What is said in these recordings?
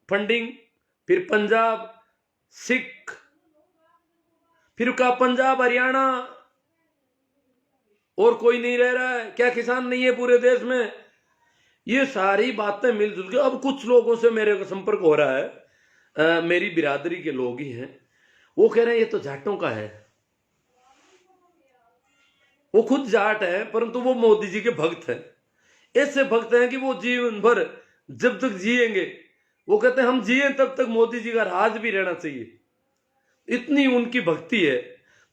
Funding, फिर पंजाब सिख, फिर का पंजाब हरियाणा, और कोई नहीं रह रहा है क्या? किसान नहीं है पूरे देश में? ये सारी बातें मिलजुल के, अब कुछ लोगों से मेरे को संपर्क हो रहा है, मेरी बिरादरी के लोग ही हैं, वो कह रहे हैं ये तो जाटों का है। वो खुद जाट है परंतु वो मोदी जी के भक्त हैं। ऐसे भक्त हैं कि वो जीवन भर जब तक जिएंगे, वो कहते हैं हम जिए तब तक मोदी जी का राज भी रहना चाहिए, इतनी उनकी भक्ति है।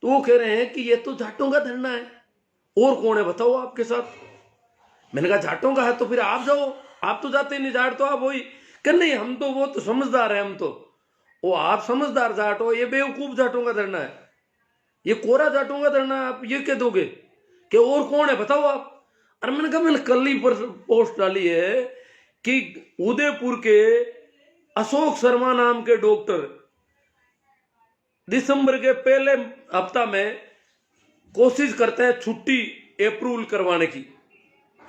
तो वो कह रहे हैं कि ये तो जाटों का धरना है, और कौन है बताओ आपके साथ? मैंने कहा जाटों का है तो फिर आप जाओ, आप तो जाते नहीं, जाट तो आप वही। कह नहीं हम तो, वो तो समझदार है हम तो। वो आप समझदार जाट हो, ये बेवकूफ जाटों का धरना है, ये कोरा जाटों का धरना है, आप ये कह दोगे कि और कौन है बताओ आप? अरे मैंने कहा मैंने कल ही पर पोस्ट डाली है कि उदयपुर के अशोक शर्मा नाम के डॉक्टर दिसंबर के पहले हफ्ता में कोशिश करते हैं छुट्टी अप्रूवल करवाने की,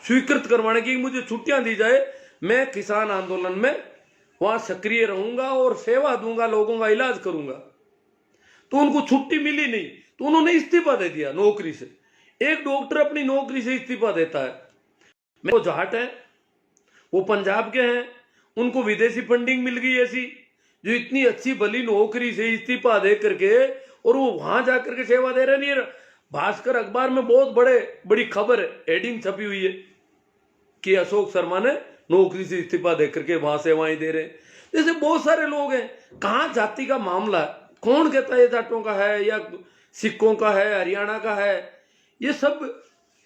स्वीकृत करवाने की, मुझे छुट्टियां दी जाए, मैं किसान आंदोलन में वहां सक्रिय रहूंगा और सेवा दूंगा, लोगों का इलाज करूंगा। तो उनको छुट्टी मिली नहीं, तो उन्होंने इस्तीफा दे दिया नौकरी से। एक डॉक्टर अपनी नौकरी से इस्तीफा देता है। वो जाट है, वो पंजाब के हैं, उनको विदेशी फंडिंग मिल गई ऐसी, जो इतनी अच्छी भली नौकरी से इस्तीफा दे करके और वो वहां जाकर के सेवा दे रहे नहीं। भास्कर अखबार में बहुत बड़ी खबर हेडिंग छपी हुई है कि अशोक शर्मा ने नौकरी से इस्तीफा दे करके वहां सेवाएं दे रहे हैं। जैसे बहुत सारे लोग हैं। कहां जाति का मामला है? कौन कहता है ये जाटों का है या सिखों का है, हरियाणा का है? ये सब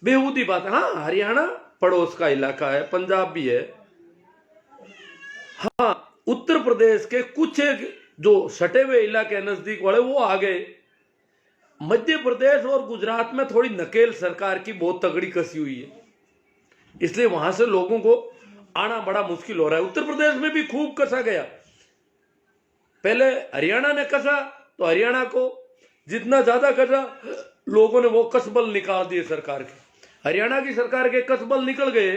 बेहूदी बात है। हाँ, हरियाणा पड़ोस का इलाका है, पंजाब भी है। हाँ, उत्तर प्रदेश के कुछ एक जो सटे हुए इलाके नजदीक वाले वो आ गए। मध्य प्रदेश और गुजरात में थोड़ी नकेल सरकार की बहुत तगड़ी कसी हुई है, इसलिए वहां से लोगों को आना बड़ा मुश्किल हो रहा है। उत्तर प्रदेश में भी खूब कसा गया। पहले हरियाणा ने कसा तो हरियाणा को जितना ज्यादा कसा, लोगों ने वो कसबल निकाल दिए सरकार के। हरियाणा की सरकार के कसबल निकल गए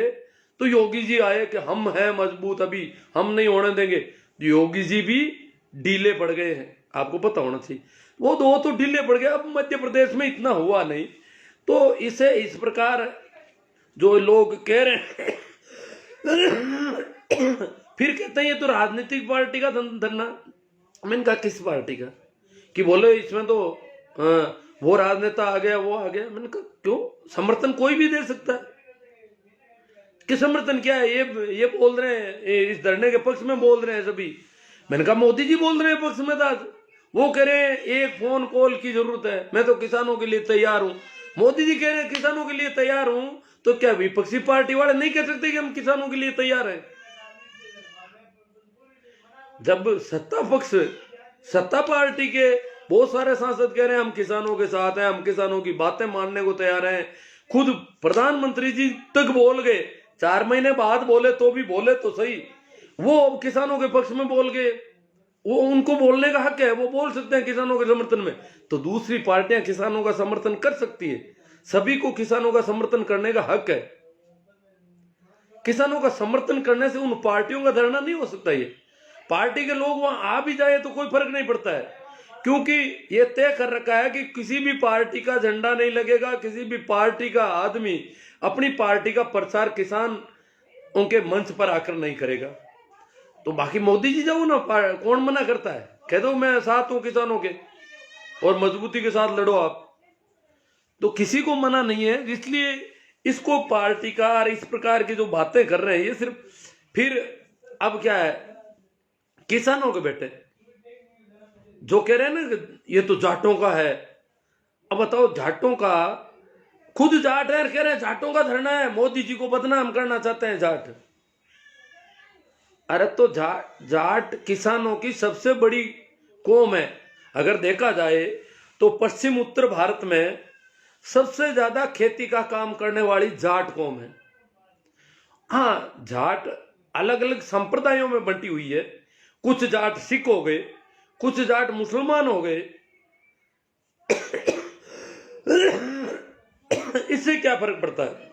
तो योगी जी आए कि हम हैं मजबूत, अभी हम नहीं होने देंगे। योगी जी भी ढीले पड़ गए हैं, आपको पता होना चाहिए। वो दो तो ढीले पड़ गए। अब मध्य प्रदेश में इतना हुआ नहीं, तो इसे इस प्रकार जो लोग कह रहे हैं फिर कहते हैं ये तो राजनीतिक पार्टी का धरना। मैंने कहा किस पार्टी का? कि बोले इसमें तो वो राजनेता आ गया, वो आ गया। मैंने कहा क्यों? समर्थन कोई भी दे सकता है कि समर्थन क्या है? ये बोल रहे हैं, इस धरने के पक्ष में बोल रहे हैं सभी। मैंने कहा मोदी जी बोल रहे हैं पक्ष में था, वो कह रहे हैं एक फोन कॉल की जरूरत है, मैं तो किसानों के लिए तैयार हूं। मोदी जी कह रहे हैं किसानों के लिए तैयार हूं, तो क्या विपक्षी पार्टी वाले नहीं कह सकते कि हम किसानों के लिए तैयार हैं? जब सत्ता पार्टी के बहुत सारे सांसद कह रहे हैं हम किसानों के साथ हैं, हम किसानों की बातें मानने को तैयार हैं, खुद प्रधानमंत्री जी तक बोल गए, 4 महीने बाद बोले तो भी बोले तो सही, वो किसानों के पक्ष में बोल गए। वो उनको बोलने का हक है, वो बोल सकते हैं किसानों के समर्थन में। तो दूसरी पार्टियां किसानों का समर्थन कर सकती है, सभी को किसानों का समर्थन करने का हक है। किसानों का समर्थन करने से उन पार्टियों का धरना नहीं हो सकता। ये पार्टी के लोग वहां आ भी जाए तो कोई फर्क नहीं पड़ता है, क्योंकि ये तय कर रखा है कि किसी भी पार्टी का झंडा नहीं लगेगा, किसी भी पार्टी का आदमी अपनी पार्टी का प्रचार किसान उनके मंच पर आकर नहीं करेगा। तो बाकी मोदी जी जाओ ना, कौन मना करता है? कह दो मैं साथ हूं किसानों के और मजबूती के साथ लड़ो आप, तो किसी को मना नहीं है। इसलिए इसको पार्टी का और इस प्रकार की जो बातें कर रहे हैं ये सिर्फ फिर अब क्या है, किसानों के बेटे जो कह रहे हैं ना कि ये तो जाटों का है। अब बताओ, जाटों का खुद जाट है, कह रहे हैं जाटों का धरना है, मोदी जी को बदनाम करना चाहते हैं जाट। अरे तो जाट किसानों की सबसे बड़ी कौम है। अगर देखा जाए तो पश्चिम उत्तर भारत में सबसे ज्यादा खेती का काम करने वाली जाट कौम है। हाँ, जाट अलग अलग संप्रदायों में बंटी हुई है। कुछ जाट सिख हो गए, कुछ जाट मुसलमान हो गए। इससे क्या फर्क पड़ता है?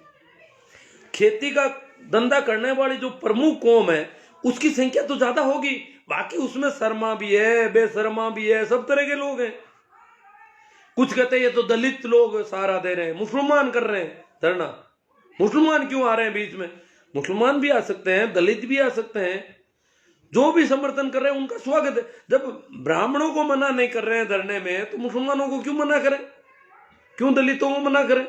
खेती का धंधा करने वाली जो प्रमुख कौम है उसकी संख्या तो ज्यादा होगी, बाकी उसमें शर्मा भी है, बेशर्मा भी है, सब तरह के लोग हैं। कुछ कहते हैं ये तो दलित लोग सहारा दे रहे हैं, मुसलमान कर रहे हैं धरना। मुसलमान क्यों आ रहे हैं बीच में? मुसलमान भी आ सकते हैं, दलित भी आ सकते हैं, जो भी समर्थन कर रहे हैं उनका स्वागत है। जब ब्राह्मणों को मना नहीं कर रहे हैं धरने में, तो मुसलमानों को क्यों मना करें? क्यों दलितों को मना करें?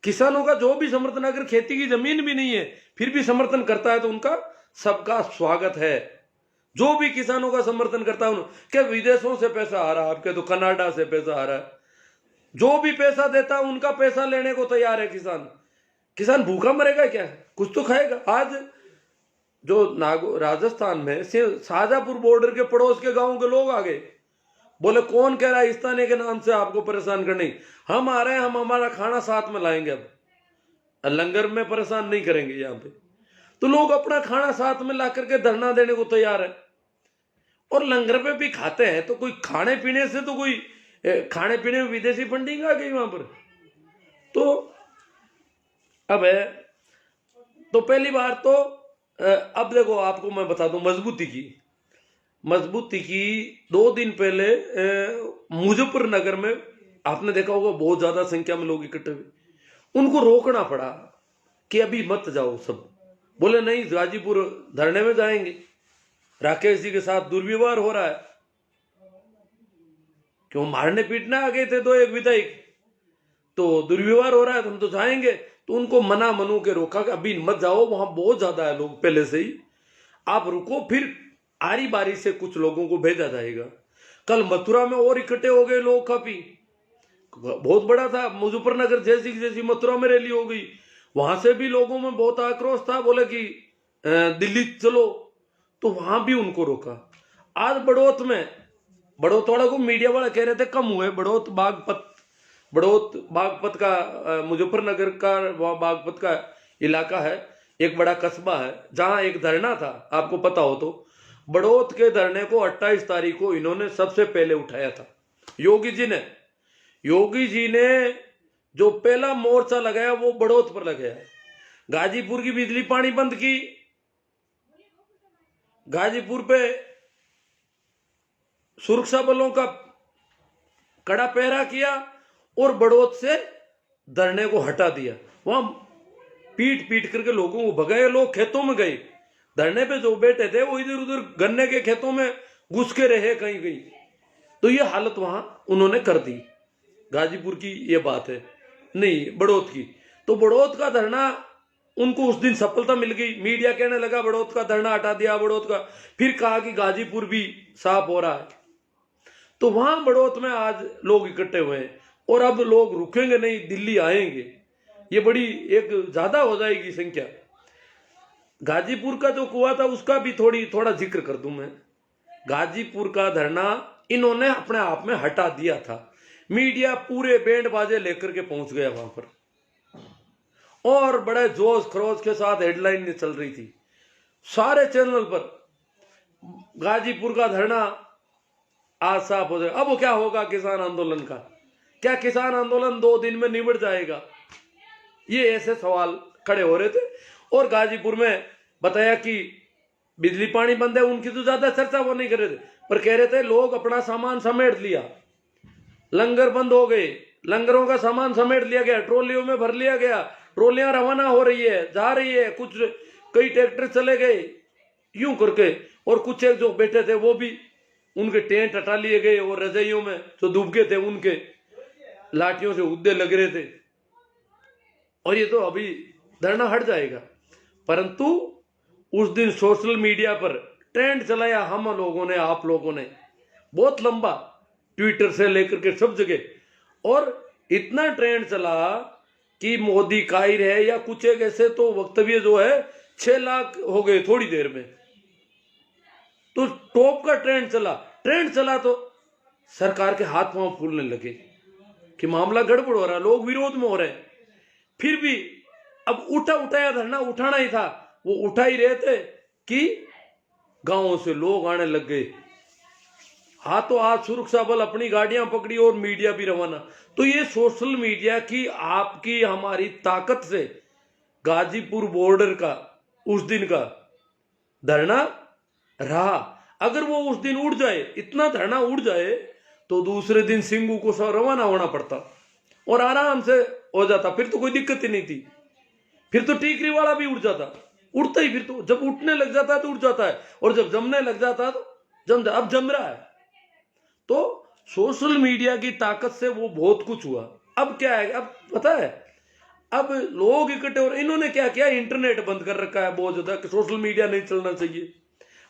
किसानों का जो भी समर्थन, अगर खेती की जमीन भी नहीं है फिर भी समर्थन करता है तो उनका सबका स्वागत है। जो भी किसानों का समर्थन करता है, क्या विदेशों से पैसा आ रहा है आपके, तो कनाडा से पैसा आ रहा है, जो भी पैसा देता है उनका पैसा लेने को तैयार है किसान। किसान भूखा मरेगा क्या? कुछ तो खाएगा। आज जो राजस्थान में शाहजहांपुर बॉर्डर के पड़ोस के गांव के लोग आ गए, बोले कौन कह रहा है इस ताने के नाम से आपको परेशान करने, हम आ रहे हैं, हम हमारा खाना साथ में लाएंगे, अब लंगर में परेशान नहीं करेंगे यहाँ पे। तो लोग अपना खाना साथ में ला करके धरना देने को तैयार है, और लंगर पे भी खाते हैं। तो कोई खाने पीने से, तो कोई खाने पीने में विदेशी फंडिंग आ गई वहां पर। तो अब है, तो पहली बार तो अब देखो आपको मैं बता दूं मजबूती की 2 दिन पहले मुजफ्फरनगर में आपने देखा होगा बहुत ज्यादा संख्या में लोग इकट्ठे हुए, उनको रोकना पड़ा कि अभी मत जाओ सब। बोले नहीं, गाजीपुर धरने में जाएंगे, राकेश जी के साथ दुर्व्यवहार हो रहा है, क्यों मारने पीटने आ गए थे 2-1 विधायक, तो दुर्व्यवहार हो रहा है तो हम तो जाएंगे। तो उनको मनु के रोका कि अभी मत जाओ, वहां बहुत ज्यादा है लोग पहले से ही, आप रुको, फिर आरी बारी से कुछ लोगों को भेजा जाएगा। कल मथुरा में और इकट्ठे हो गए लोग, काफी बहुत बड़ा था। मुजफ्फरनगर जैसी मथुरा में रैली हो गई, वहां से भी लोगों में बहुत आक्रोश था, बोले कि दिल्ली चलो, तो वहां भी उनको रोका। आज बड़ौत वाला को मीडिया वाला कह रहे थे कम हुए, बड़ौत बागपत का, मुजफ्फरनगर का वहां बागपत का इलाका है, एक बड़ा कस्बा है जहां एक धरना था, आपको पता हो तो। बड़ौत के धरने को 28 तारीख को इन्होंने सबसे पहले उठाया था, योगी जी ने जो पहला मोर्चा लगाया वो बड़ौत पर लगाया। गाजीपुर की बिजली पानी बंद की, गाजीपुर पे सुरक्षा बलों का कड़ा पहरा किया और बड़ौत से धरने को हटा दिया। वहां पीट करके लोगों को भगाए, लोग खेतों में गए, धरने पे जो बैठे थे वो इधर उधर गन्ने के खेतों में घुस के रहे कहीं। तो ये हालत वहां उन्होंने कर दी। गाजीपुर की ये बात है, नहीं बड़ौत की। तो बड़ौत का धरना उनको उस दिन सफलता मिल गई, मीडिया कहने लगा बड़ौत का धरना हटा दिया बड़ौत का, फिर कहा कि गाजीपुर भी साफ हो रहा है। तो वहां बड़ौत में आज लोग इकट्ठे हुए हैं, और अब लोग रुकेंगे नहीं, दिल्ली आएंगे, ये बड़ी एक ज्यादा हो जाएगी संख्या। गाजीपुर का जो कुआ था उसका भी थोड़ा जिक्र कर दूं मैं। गाजीपुर का धरना इन्होंने अपने आप में हटा दिया था, मीडिया पूरे बैंड बाजे लेकर के पहुंच गया वहां पर, और बड़े जोश खरोश के साथ हेडलाइन चल रही थी सारे चैनल पर, गाजीपुर का धरना आज साफ हो जाएगा। अब वो क्या होगा किसान आंदोलन का? क्या किसान आंदोलन 2 दिन में निबट जाएगा? ये ऐसे सवाल खड़े हो रहे थे। और गाजीपुर में बताया कि बिजली पानी बंद है, उनकी तो ज्यादा चर्चा वो नहीं कर रहे थे, पर कह रहे थे लोग अपना सामान समेट लिया, लंगर बंद हो गए, लंगरों का सामान समेट लिया गया, ट्रॉलियों में भर लिया गया, ट्रॉलियां रवाना हो रही है, जा रही है, कुछ कई ट्रैक्टर चले गए यूं करके, और कुछ एक जो बैठे थे वो भी उनके टेंट हटा लिए गए, और रजाइयों में जो दुबके थे उनके लाठियों से उद्दे लग रहे थे। और ये तो अभी धरना हट जाएगा, परंतु उस दिन सोशल मीडिया पर ट्रेंड चलाया हम लोगों ने, आप लोगों ने, बहुत लंबा, ट्विटर से लेकर के सब जगह, और इतना ट्रेंड चला कि मोदी कायर है या कुछ एक ऐसे तो वक्तव्य जो है 6 लाख हो गए थोड़ी देर में। तो टॉप का ट्रेंड चला तो सरकार के हाथ पांव फूलने लगे कि मामला गड़बड़ हो रहा है, लोग विरोध में हो रहे हैं। फिर भी अब उठाया धरना उठाना ही था, वो उठा ही रहे थे कि गांवों से लोग आने लग गए, हाथों हाथ सुरक्षा बल अपनी गाड़ियां पकड़ी और मीडिया भी रवाना। तो ये सोशल मीडिया की आपकी हमारी ताकत से गाजीपुर बॉर्डर का उस दिन का धरना रहा। अगर वो उस दिन उड़ जाए, इतना धरना उड़ जाए, तो दूसरे दिन सिंगू को रवाना होना पड़ता और आराम से हो जाता, फिर तो कोई दिक्कत ही नहीं थी। फिर तो टीकरी वाला भी उड़ जाता, उड़ता ही, फिर तो जब उठने लग जाता है तो उड़ जाता है, और जब जमने लग जाता है तो अब जम रहा है। तो सोशल मीडिया की ताकत से वो बहुत कुछ हुआ। अब क्या है, अब पता है, अब लोग इकट्ठे, और इन्होंने क्या किया, इंटरनेट बंद कर रखा है बहुत ज्यादा कि सोशल मीडिया नहीं चलना चाहिए।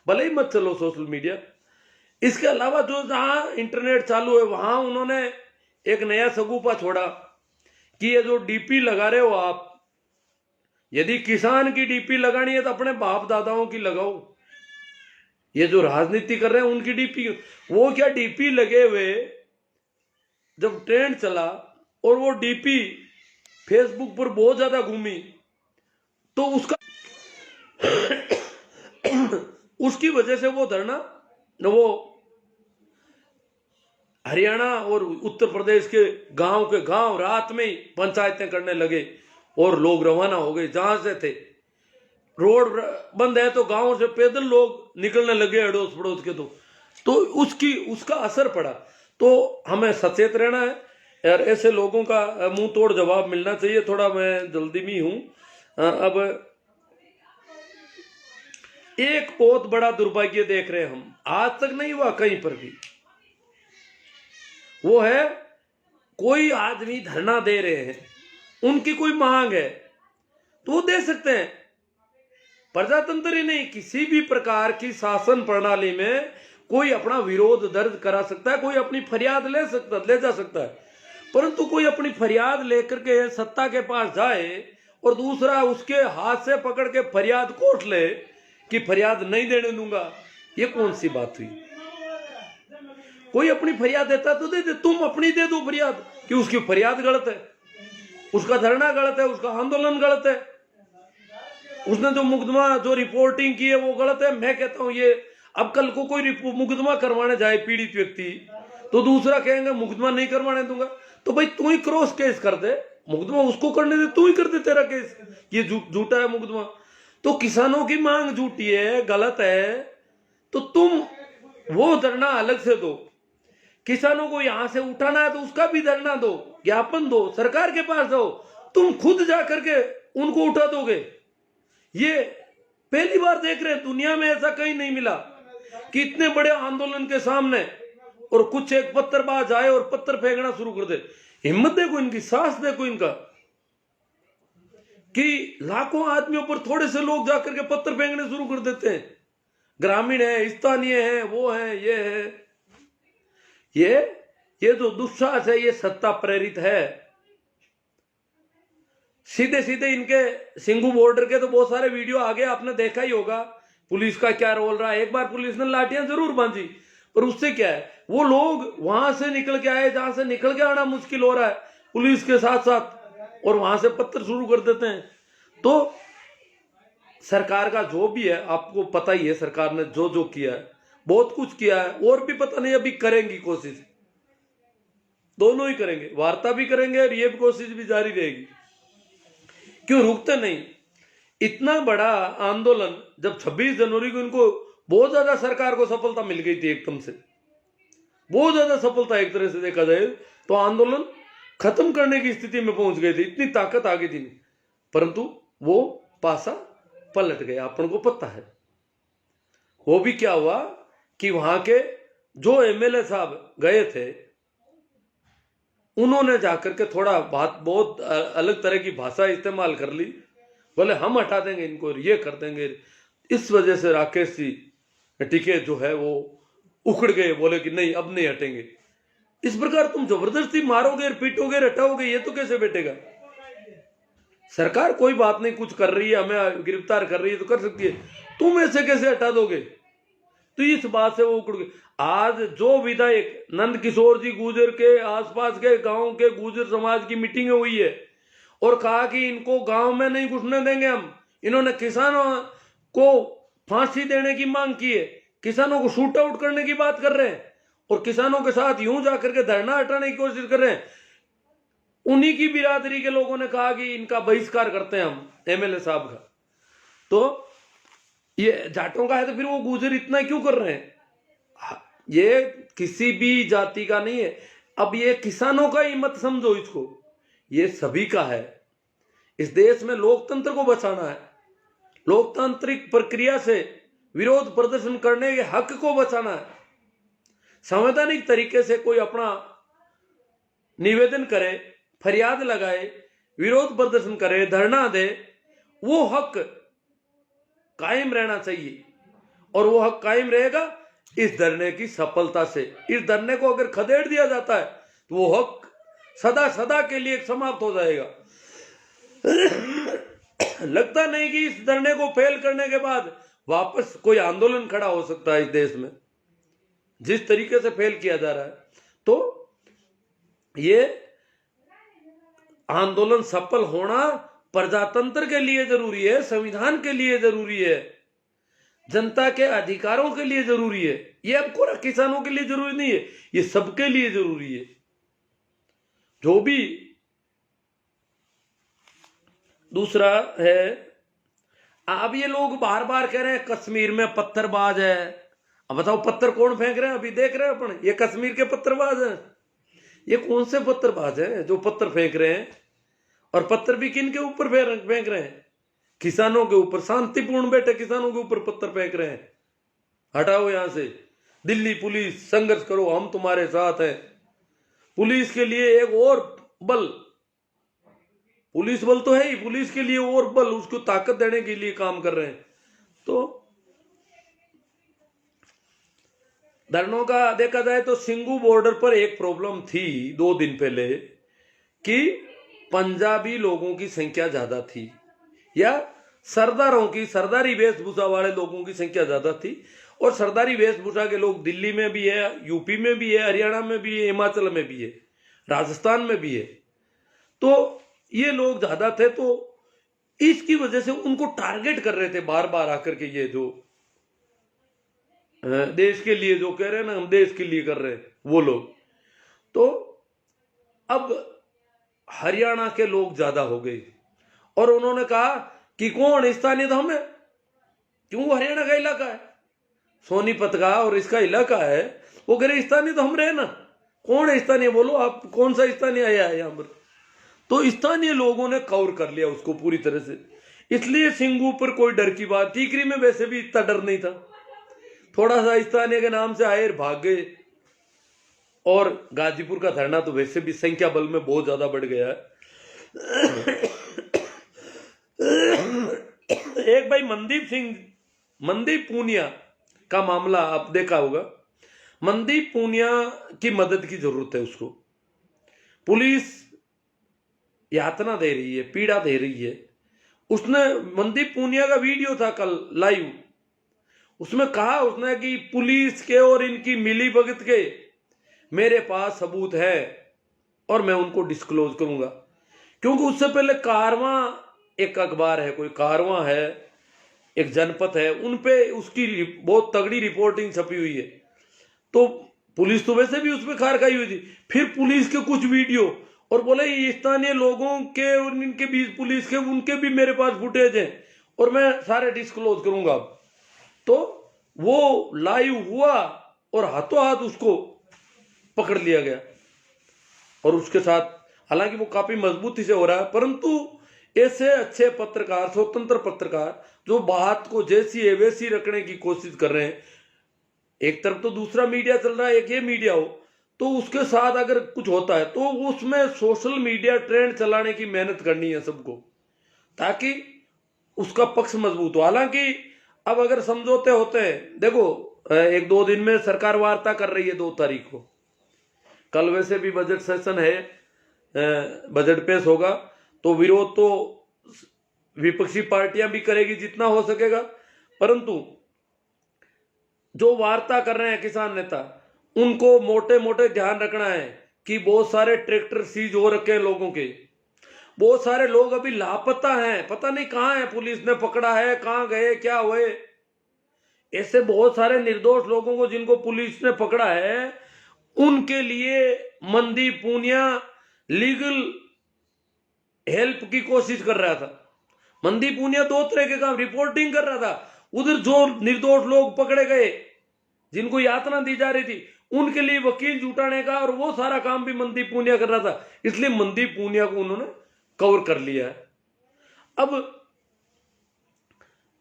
भले ही मत चलो सोशल मीडिया। इसके अलावा जो जहां इंटरनेट चालू है वहां उन्होंने एक नया सगुफा छोड़ा कि ये जो डीपी लगा रहे हो आप, यदि किसान की डीपी लगानी है तो अपने बाप दादाओं की लगाओ। ये जो राजनीति कर रहे हैं उनकी डीपी, वो क्या डीपी लगे हुए, जब ट्रेंड चला और वो डीपी फेसबुक पर बहुत ज्यादा घूमी, तो उसकी वजह से वो धरना, वो हरियाणा और उत्तर प्रदेश के गांव रात में ही पंचायतें करने लगे और लोग रवाना हो गए। जहां से थे, रोड बंद है तो गांव से पैदल लोग निकलने लगे अड़ोस पड़ोस के। तो उसका असर पड़ा। तो हमें सचेत रहना है यार, ऐसे लोगों का मुंह तोड़ जवाब मिलना चाहिए। थोड़ा मैं जल्दी में हूं। अब एक बहुत बड़ा दुर्भाग्य देख रहे हैं हम, आज तक नहीं हुआ कहीं पर भी, वो है कोई आदमी धरना दे रहे हैं, उनकी कोई मांग है तो वो दे सकते हैं। प्रजातंत्र ही नहीं, किसी भी प्रकार की शासन प्रणाली में कोई अपना विरोध दर्ज करा सकता है, कोई अपनी फरियाद ले जा सकता है। परंतु कोई अपनी फरियाद लेकर के सत्ता के पास जाए और दूसरा उसके हाथ से पकड़ के फरियाद कोर्ट ले कि फरियाद नहीं देने दूंगा, ये कौन सी बात हुई। कोई अपनी फरियाद देता तो दे, तुम अपनी दे दो फरियाद कि उसकी फरियाद गलत है, उसका धरना गलत है, उसका आंदोलन गलत है, उसने जो मुकदमा जो रिपोर्टिंग की है वो गलत है। मैं कहता हूं ये, अब कल को कोई मुकदमा करवाने जाए पीड़ित व्यक्ति, तो दूसरा कहेंगे मुकदमा नहीं करवाने दूंगा, तो भाई तू ही क्रॉस केस कर दे, मुकदमा उसको करने दे, तू ही कर दे तेरा केस, ये झूठा है मुकदमा। तो किसानों की मांग झूठी है, गलत है, तो तुम वो धरना अलग से दो। किसानों को यहां से उठाना है तो उसका भी धरना दो, ज्ञापन दो, सरकार के पास दो। तुम खुद जाकर के उनको उठा दोगे, ये पहली बार देख रहे हैं। दुनिया में ऐसा कहीं नहीं मिला कि इतने बड़े आंदोलन के सामने और कुछ एक पत्थरबाज आए और पत्थर फेंकना शुरू कर दे। हिम्मत देखो इनकी, साहस देखो इनका, कि लाखों आदमियों पर थोड़े से लोग जाकर के पत्थर फेंकने शुरू कर देते हैं। ग्रामीण है, स्थानीय है, वो है, ये है। ये जो दुस्साहस है ये सत्ता प्रेरित है। सीधे सीधे इनके सिंगू बॉर्डर के तो बहुत सारे वीडियो आ गए, आपने देखा ही होगा पुलिस का क्या रोल रहा है। एक बार पुलिस ने लाठियां जरूर बांधी, पर उससे क्या है, वो लोग वहां से निकल के आए जहां से निकल के आना मुश्किल हो रहा है पुलिस के साथ साथ, और वहां से पत्थर शुरू कर देते हैं। तो सरकार का जो भी है, आपको पता ही है सरकार ने जो जो किया है, बहुत कुछ किया है, और भी पता नहीं अभी करेंगी कोशिश, दोनों ही करेंगे, वार्ता भी करेंगे और ये कोशिश भी जारी रहेगी। क्यों रुकते नहीं। इतना बड़ा आंदोलन, जब 26 जनवरी को इनको बहुत ज्यादा सरकार को सफलता मिल गई थी, एकदम से बहुत ज्यादा सफलता, एक तरह से देखा जाए तो आंदोलन खत्म करने की स्थिति में पहुंच गए थे, इतनी ताकत आ गई थी। परंतु वो पासा पलट गया, अपन को पता है। वो भी क्या हुआ कि वहां के जो एमएलए साहब गए थे, उन्होंने जाकर के थोड़ा बात बहुत अलग तरह की भाषा इस्तेमाल कर ली, बोले हम हटा देंगे इनको, ये कर देंगे। इस वजह से राकेश जी टिके जो है वो उखड़ गए, बोले कि नहीं अब नहीं हटेंगे। इस प्रकार तुम जबरदस्ती मारोगे, पीटोगे, हटाओगे, ये तो कैसे बैठेगा। सरकार कोई बात नहीं, कुछ कर रही है, हमें गिरफ्तार कर रही है तो कर सकती है, तुम ऐसे कैसे हटा दोगे। तो इस बात से वो उखड़ गए। आज जो विधायक नंद किशोर जी गुर्जर के आसपास के गांव के गुर्जर समाज की मीटिंग हुई है और कहा कि इनको गांव में नहीं घुसने देंगे हम, इन्होंने किसानों को फांसी देने की मांग की है, किसानों को शूट आउट करने की बात कर रहे हैं और किसानों के साथ यूं जाकर के धरना हटाने की कोशिश कर रहे हैं। उन्हीं की बिरादरी के लोगों ने कहा कि इनका बहिष्कार करते हैं हम, एमएलए साहब का। तो ये जाटों का है तो फिर वो गुर्जर इतना क्यों कर रहे हैं? ये किसी भी जाति का नहीं है। अब ये किसानों का ही मत समझो इसको, ये सभी का है। इस देश में लोकतंत्र को बचाना है, लोकतांत्रिक प्रक्रिया से विरोध प्रदर्शन करने के हक को बचाना है। संवैधानिक तरीके से कोई अपना निवेदन करे, फरियाद लगाए, विरोध प्रदर्शन करे, धरना दे, वो हक कायम रहना चाहिए। और वो हक कायम रहेगा इस धरने की सफलता से। इस धरने को अगर खदेड़ दिया जाता है तो वो हक सदा सदा के लिए समाप्त हो जाएगा। लगता नहीं कि इस धरने को फेल करने के बाद वापस कोई आंदोलन खड़ा हो सकता है इस देश में, जिस तरीके से फेल किया जा रहा है। तो ये आंदोलन सफल होना प्रजातंत्र के लिए जरूरी है, संविधान के लिए जरूरी है, जनता के अधिकारों के लिए जरूरी है। ये अब कोई किसानों के लिए जरूरी नहीं है, ये सबके लिए जरूरी है। जो भी दूसरा है, अब ये लोग बार बार कह रहे हैं कश्मीर में पत्थरबाज है। अब बताओ पत्थर कौन फेंक रहे हैं? अभी देख रहे हैं अपन, ये कश्मीर के पत्थरबाज हैं। ये कौन से पत्थरबाज हैं जो पत्थर फेंक रहे हैं? और पत्थर भी किन के ऊपर फेंक रहे हैं? किसानों के ऊपर। शांतिपूर्ण बैठे किसानों के ऊपर पत्थर फेंक रहे हैं। हटाओ यहां से। दिल्ली पुलिस, संघर्ष करो, हम तुम्हारे साथ हैं। पुलिस के लिए एक और बल, पुलिस बल तो है ही, पुलिस के लिए और बल, उसको ताकत देने के लिए काम कर रहे हैं। तो धरनों का देखा जाए तो सिंगू बॉर्डर पर एक प्रॉब्लम थी 2 दिन पहले कि पंजाबी लोगों की संख्या ज्यादा थी, या सरदारों की, सरदारी वेशभूषा वाले लोगों की संख्या ज्यादा थी। और सरदारी वेशभूषा के लोग दिल्ली में भी है, यूपी में भी है, हरियाणा में भी है, हिमाचल में भी है, राजस्थान में भी है। तो ये लोग ज्यादा थे, तो इसकी वजह से उनको टारगेट कर रहे थे बार बार आकर के। ये जो देश के लिए जो कह रहे हैं ना, हम देश के लिए कर रहे हैं, वो लोग। तो अब हरियाणा के लोग ज्यादा हो गए और उन्होंने कहा कि कौन स्थानीय तो हम है, क्यों हरियाणा का इलाका है, सोनीपत का और इसका इलाका है। वो कह रहे स्थानीय तो हम रहे ना, कौन है स्थानीय, बोलो आप कौन सा स्थानीय आया है यहाँ पर। तो स्थानीय लोगों ने कवर कर लिया उसको पूरी तरह से। इसलिए सिंगू पर कोई डर की बात, टीकरी में वैसे भी इतना डर नहीं था, थोड़ा सा स्थानीय के नाम से आए भाग गए। और गाजीपुर का धरना तो वैसे भी संख्या बल में बहुत ज्यादा बढ़ गया है। एक भाई मनदीप पूनिया का मामला आप देखा होगा। मनदीप पूनिया की मदद की जरूरत है उसको। पुलिस यातना दे रही है, पीड़ा दे रही है। उसने, मनदीप पूनिया का वीडियो था कल लाइव, उसमें कहा उसने कि पुलिस के और इनकी मिली भगत के मेरे पास सबूत है और मैं उनको डिस्क्लोज करूंगा। क्योंकि उससे पहले कारवां एक अखबार है, कोई कारवां है, एक जनपद है, उनपे उसकी बहुत तगड़ी रिपोर्टिंग छपी हुई है। तो पुलिस तो वैसे भी उसमें खार खाई हुई थी। फिर पुलिस के कुछ वीडियो, और बोले ये स्थानीय लोगों के और इनके बीच पुलिस के, उनके भी मेरे पास फुटेज हैं और मैं सारे डिस्क्लोज करूंगा। तो वो लाइव हुआ और हाथों हाथ उसको पकड़ लिया गया। और उसके साथ, हालांकि वो काफी मजबूती से हो रहा है, परंतु ऐसे अच्छे पत्रकार, स्वतंत्र पत्रकार जो बात को जैसी है वैसी रखने की कोशिश कर रहे हैं। एक तरफ तो दूसरा मीडिया चल रहा है, एक ये मीडिया हो, तो उसके साथ अगर कुछ होता है तो उसमें सोशल मीडिया ट्रेंड चलाने की मेहनत करनी है सबको, ताकि उसका पक्ष मजबूत हो। हालांकि अब अगर समझौते होते हैं, देखो 1-2 दिन में सरकार वार्ता कर रही है 2 तारीख को, कल वैसे भी बजट सेशन है, बजट पेश होगा, तो विरोध तो विपक्षी पार्टियां भी करेगी जितना हो सकेगा, परंतु जो वार्ता कर रहे हैं किसान नेता, उनको मोटे मोटे ध्यान रखना है कि बहुत सारे ट्रैक्टर सीज हो रखे हैं लोगों के, बहुत सारे लोग अभी लापता हैं, पता नहीं कहां है, पुलिस ने पकड़ा है, कहां गए, क्या हुए। ऐसे बहुत सारे निर्दोष लोगों को जिनको पुलिस ने पकड़ा है, उनके लिए मनदीप पूनिया लीगल हेल्प की कोशिश कर रहा था। मनदीप पूनिया 2 तरह के काम, रिपोर्टिंग कर रहा था उधर जो निर्दोष लोग पकड़े गए, जिनको यातना दी जा रही थी, उनके लिए वकील जुटाने का और वो सारा काम भी मनदीप पूनिया कर रहा था। इसलिए मनदीप पूनिया को उन्होंने कवर कर लिया है। अब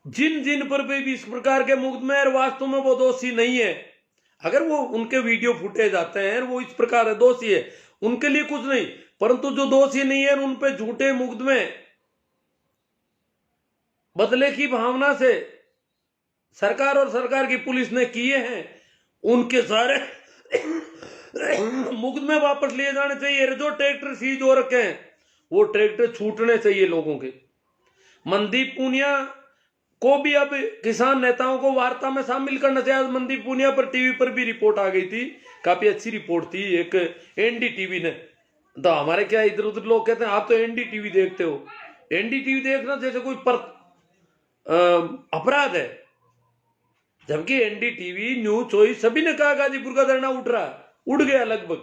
जिन जिन पर भी इस प्रकार के मुकदमे और वास्तव में वो दोषी नहीं है, अगर वो उनके वीडियो फुटेज आते हैं वो इस प्रकार है दोषी है, उनके लिए कुछ नहीं, परंतु जो दोषी नहीं है उन पे झूठे मुकदमे बदले की भावना से सरकार और सरकार की पुलिस ने किए हैं, उनके सारे मुकदमे वापस लिए जाने चाहिए। जो ट्रैक्टर सीज हो रखे हैं वो ट्रैक्टर छूटने चाहिए लोगों के। मनदीप पूनिया को भी अब किसान नेताओं को वार्ता में शामिल करना चाहिए। आज मनदीप पूनिया पर टीवी पर भी रिपोर्ट आ गई थी, काफी अच्छी रिपोर्ट थी, एक एनडीटीवी ने। तो हमारे क्या इधर उधर लोग कहते हैं आप तो एनडीटीवी देखते हो, एनडीटीवी देखना जैसे कोई अपराध है, जबकि एनडीटीवी, न्यूज चॉइस सभी ने कहा गाजीपुर का धरना उड़ गया लगभग।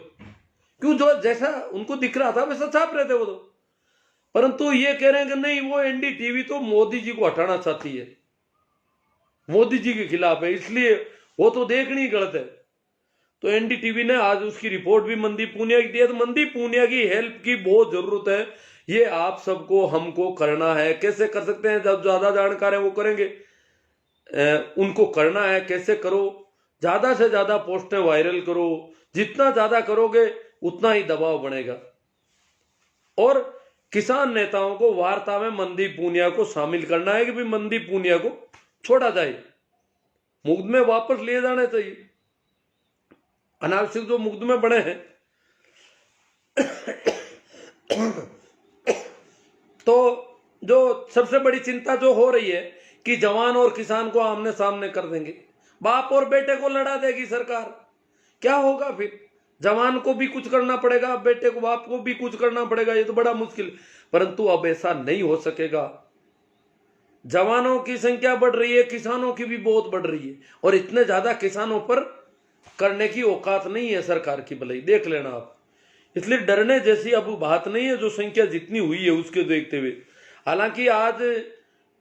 क्यों? जो जैसा उनको दिख रहा था वैसा छाप रहे थे वो तो। परंतु ये कह रहे हैं कि नहीं, वो एनडीटीवी तो मोदी जी को हटाना चाहती है, मोदी जी के खिलाफ है, इसलिए वो तो देखनी गलत है। तो एनडीटीवी ने आज उसकी रिपोर्ट भी मनदीप पूनिया की दी है। तो मनदीप पूनिया की हेल्प की बहुत जरूरत है, ये आप सबको हमको करना है। कैसे कर सकते हैं? जब ज्यादा जानकार है वो करेंगे, उनको करना है। कैसे करो? ज्यादा से ज्यादा पोस्टें वायरल करो, जितना ज्यादा करोगे उतना ही दबाव बढ़ेगा। और किसान नेताओं को वार्ता में मनदीप पूनिया को शामिल करना है कि भाई मनदीप पूनिया को छोड़ा जाए, मुकदमे वापस लिए जाने चाहिए, अनावश्यक जो मुकदमे बने हैं। तो जो सबसे बड़ी चिंता जो हो रही है कि जवान और किसान को आमने सामने कर देंगे, बाप और बेटे को लड़ा देगी सरकार, क्या होगा फिर? जवान को भी कुछ करना पड़ेगा, बेटे को बाप को भी कुछ करना पड़ेगा, ये तो बड़ा मुश्किल। परंतु अब ऐसा नहीं हो सकेगा। जवानों की संख्या बढ़ रही है, किसानों की भी बहुत बढ़ रही है, और इतने ज्यादा किसानों पर करने की औकात नहीं है सरकार की, भलाई देख लेना आप। इसलिए डरने जैसी अब बात नहीं है, जो संख्या जितनी हुई है उसके देखते हुए। हालांकि आज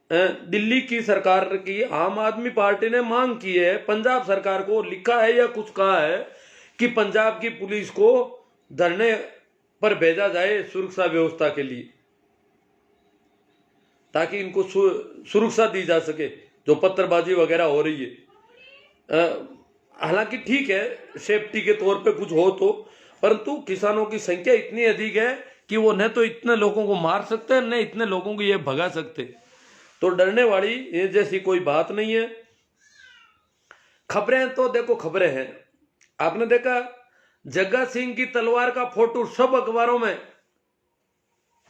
दिल्ली की सरकार की आम आदमी पार्टी ने मांग की है, पंजाब सरकार को लिखा है या कुछ कहा है कि पंजाब की पुलिस को धरने पर भेजा जाए सुरक्षा व्यवस्था के लिए, ताकि इनको सुरक्षा दी जा सके जो पत्थरबाजी वगैरह हो रही है। हालांकि ठीक है, सेफ्टी के तौर पे कुछ हो तो, परंतु किसानों की संख्या इतनी अधिक है कि वो न तो इतने लोगों को मार सकते हैं, न इतने लोगों को ये भगा सकते। तो डरने वाली ये जैसी कोई बात नहीं है। खबरें तो देखो, खबरें हैं, आपने देखा जग्गा सिंह की तलवार का फोटो सब अखबारों में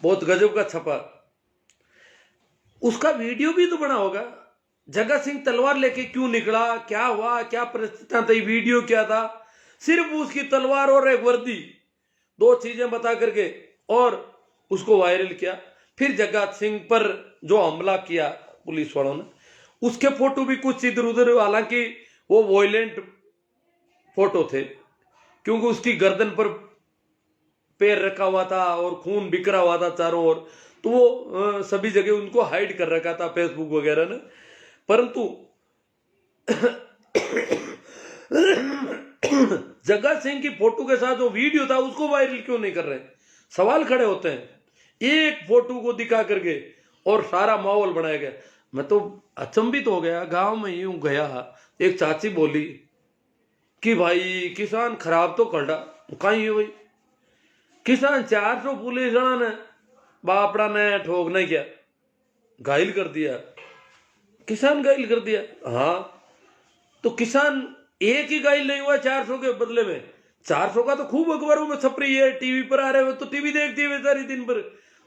बहुत गजब का छपा, उसका वीडियो भी तो बना होगा। जग्गा सिंह तलवार लेके क्यों निकला, क्या हुआ, क्या परिस्थितियां थी, वीडियो क्या था? सिर्फ उसकी तलवार और एक वर्दी, दो चीजें बता करके और उसको वायरल किया। फिर जग्गा सिंह पर जो हमला किया पुलिस वालों ने, उसके फोटो भी कुछ इधर उधर, हालांकि वो वॉयलेंट फोटो थे, क्योंकि उसकी गर्दन पर पैर रखा हुआ था और खून बिखरा हुआ था चारों ओर, तो वो सभी जगह उनको हाइड कर रखा था फेसबुक वगैरह ने। परंतु जग्गा सिंह की फोटो के साथ जो वीडियो था उसको वायरल क्यों नहीं कर रहे? सवाल खड़े होते हैं। एक फोटो को दिखा करके और सारा माहौल बनाया गया। मैं तो अचंभित हो गया। गांव में यूं गया, एक चाची बोली कि भाई किसान खराब तो कर कहीं है भाई, किसान 400 पुलिस ने बापड़ा ने ठोक नहीं किया, घायल कर दिया, किसान घायल कर दिया। हाँ, तो किसान एक ही घायल नहीं हुआ 400 के बदले में। 400 का तो खूब अखबारों में छप रही है, टीवी पर आ रहे हो, तो टीवी देखती है बेचारी दिन भर।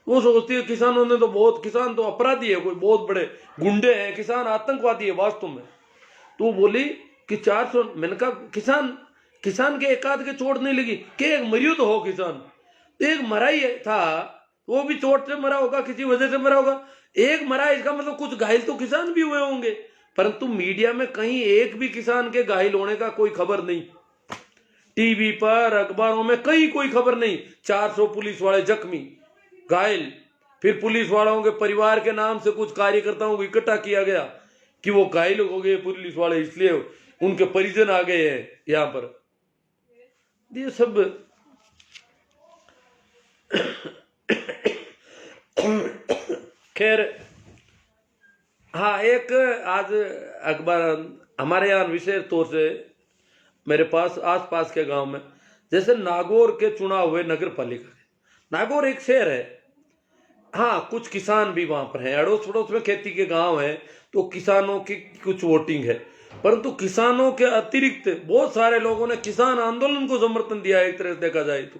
वो सोचती है किसानों ने तो बहुत, किसान तो अपराधी है, कोई बहुत बड़े गुंडे हैं, किसान आतंकवादी है वास्तव में। तो बोली कि 400, मैंने कहा किसान के एक आध के चोट नहीं लगी कि एक मरियो तो हो किसान, एक मरा ही था, वो भी चोट से मरा होगा, किसी वजह से मरा होगा, एक मरा, इसका मतलब कुछ घायल तो किसान भी हुए होंगे। परंतु मीडिया में कहीं एक भी किसान के घायल होने का कोई खबर नहीं, टीवी पर अखबारों में कहीं कोई खबर नहीं। 400 पुलिस वाले जख्मी, घायल, फिर पुलिस वालों के परिवार के नाम से कुछ कार्यकर्ताओं को इकट्ठा किया गया कि वो घायल हो गए पुलिस वाले, इसलिए उनके परिजन आ गए हैं यहाँ पर। ये सब खैर। हाँ, एक आज अखबार हमारे यहाँ विशेष तौर से मेरे पास आसपास के गांव में, जैसे नागौर के चुनाव हुए नगर पालिका के। नागौर एक शहर है, हाँ कुछ किसान भी वहां पर हैं, अड़ोस पड़ोस में खेती के गांव हैं, तो किसानों की कुछ वोटिंग है। परंतु किसानों के अतिरिक्त बहुत सारे लोगों ने किसान आंदोलन को समर्थन दिया है। एक तरह से देखा जाए तो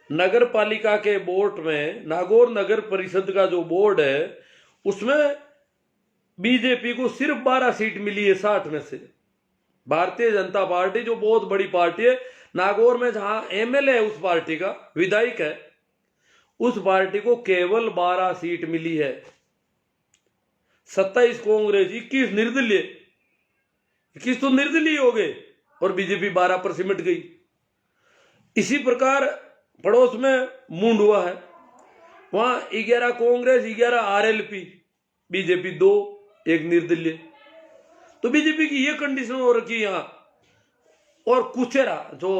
नगर पालिका के बोर्ड में, नागौर नगर परिषद का जो बोर्ड है, उसमें बीजेपी को सिर्फ 12 सीट मिली है 60 में से। भारतीय जनता पार्टी जो बहुत बड़ी पार्टी है, नागौर में जहां एमएलए है उस पार्टी का, विधायक है, उस पार्टी को केवल 12 सीट मिली है। 27 कांग्रेस, 21 निर्दलीय, 21 तो निर्दलीय हो गए और बीजेपी 12 पर सिमट गई। इसी प्रकार पड़ोस में मुंड हुआ है, वहां 11 कांग्रेस, 11 आरएलपी, बीजेपी 2, 1 निर्दलीय। तो बीजेपी की ये कंडीशन हो रखी यहां। और कुचेरा जो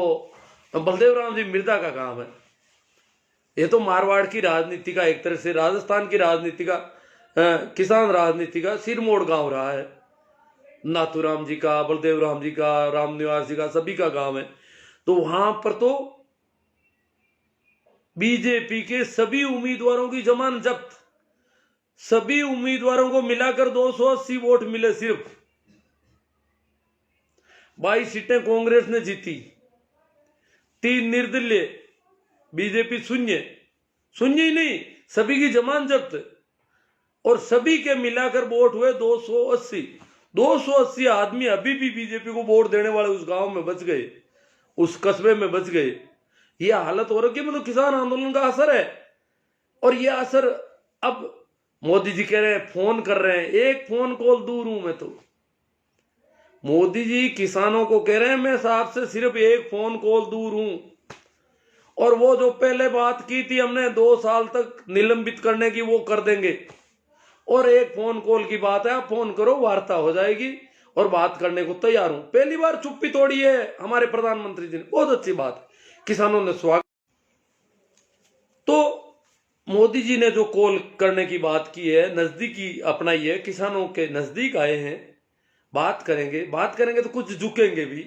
बलदेव राम जी मिर्जा का काम है, ये तो मारवाड़ की राजनीति का, एक तरह से राजस्थान की राजनीति का, किसान राजनीति का सिरमोड़ गांव रहा है। नाथूराम जी का, बलदेव राम जी का, रामनिवास जी का, सभी का गांव है। तो वहां पर तो बीजेपी के सभी उम्मीदवारों की जमानत जब्त, सभी उम्मीदवारों को मिलाकर 280 वोट मिले सिर्फ। 22 सीटें कांग्रेस ने जीती, 3 निर्दलीय, बीजेपी शून्य ही नहीं, सभी की जमानत जब्त, और सभी के मिलाकर वोट हुए 280 आदमी अभी भी बीजेपी को वोट देने वाले उस गांव में बच गए, उस कस्बे में बच गए। ये हालत हो रही है, मतलब किसान आंदोलन का असर है। और ये असर अब मोदी जी कह रहे हैं, फोन कर रहे हैं, एक फोन कॉल दूर हूं मैं। तो मोदी जी किसानों को कह रहे हैं, मैं साहब से सिर्फ एक फोन कॉल दूर हूं, और वो जो पहले बात की थी हमने 2 साल तक निलंबित करने की, वो कर देंगे। और एक फोन कॉल की बात है, आप फोन करो, वार्ता हो जाएगी, और बात करने को तैयार हूं। पहली बार चुप्पी तोड़ी है हमारे प्रधानमंत्री जी ने, बहुत अच्छी बात, किसानों ने स्वागत। तो मोदी जी ने जो कॉल करने की बात की है, नजदीकी अपनाई है, किसानों के नजदीक आए हैं, बात करेंगे तो कुछ झुकेंगे भी,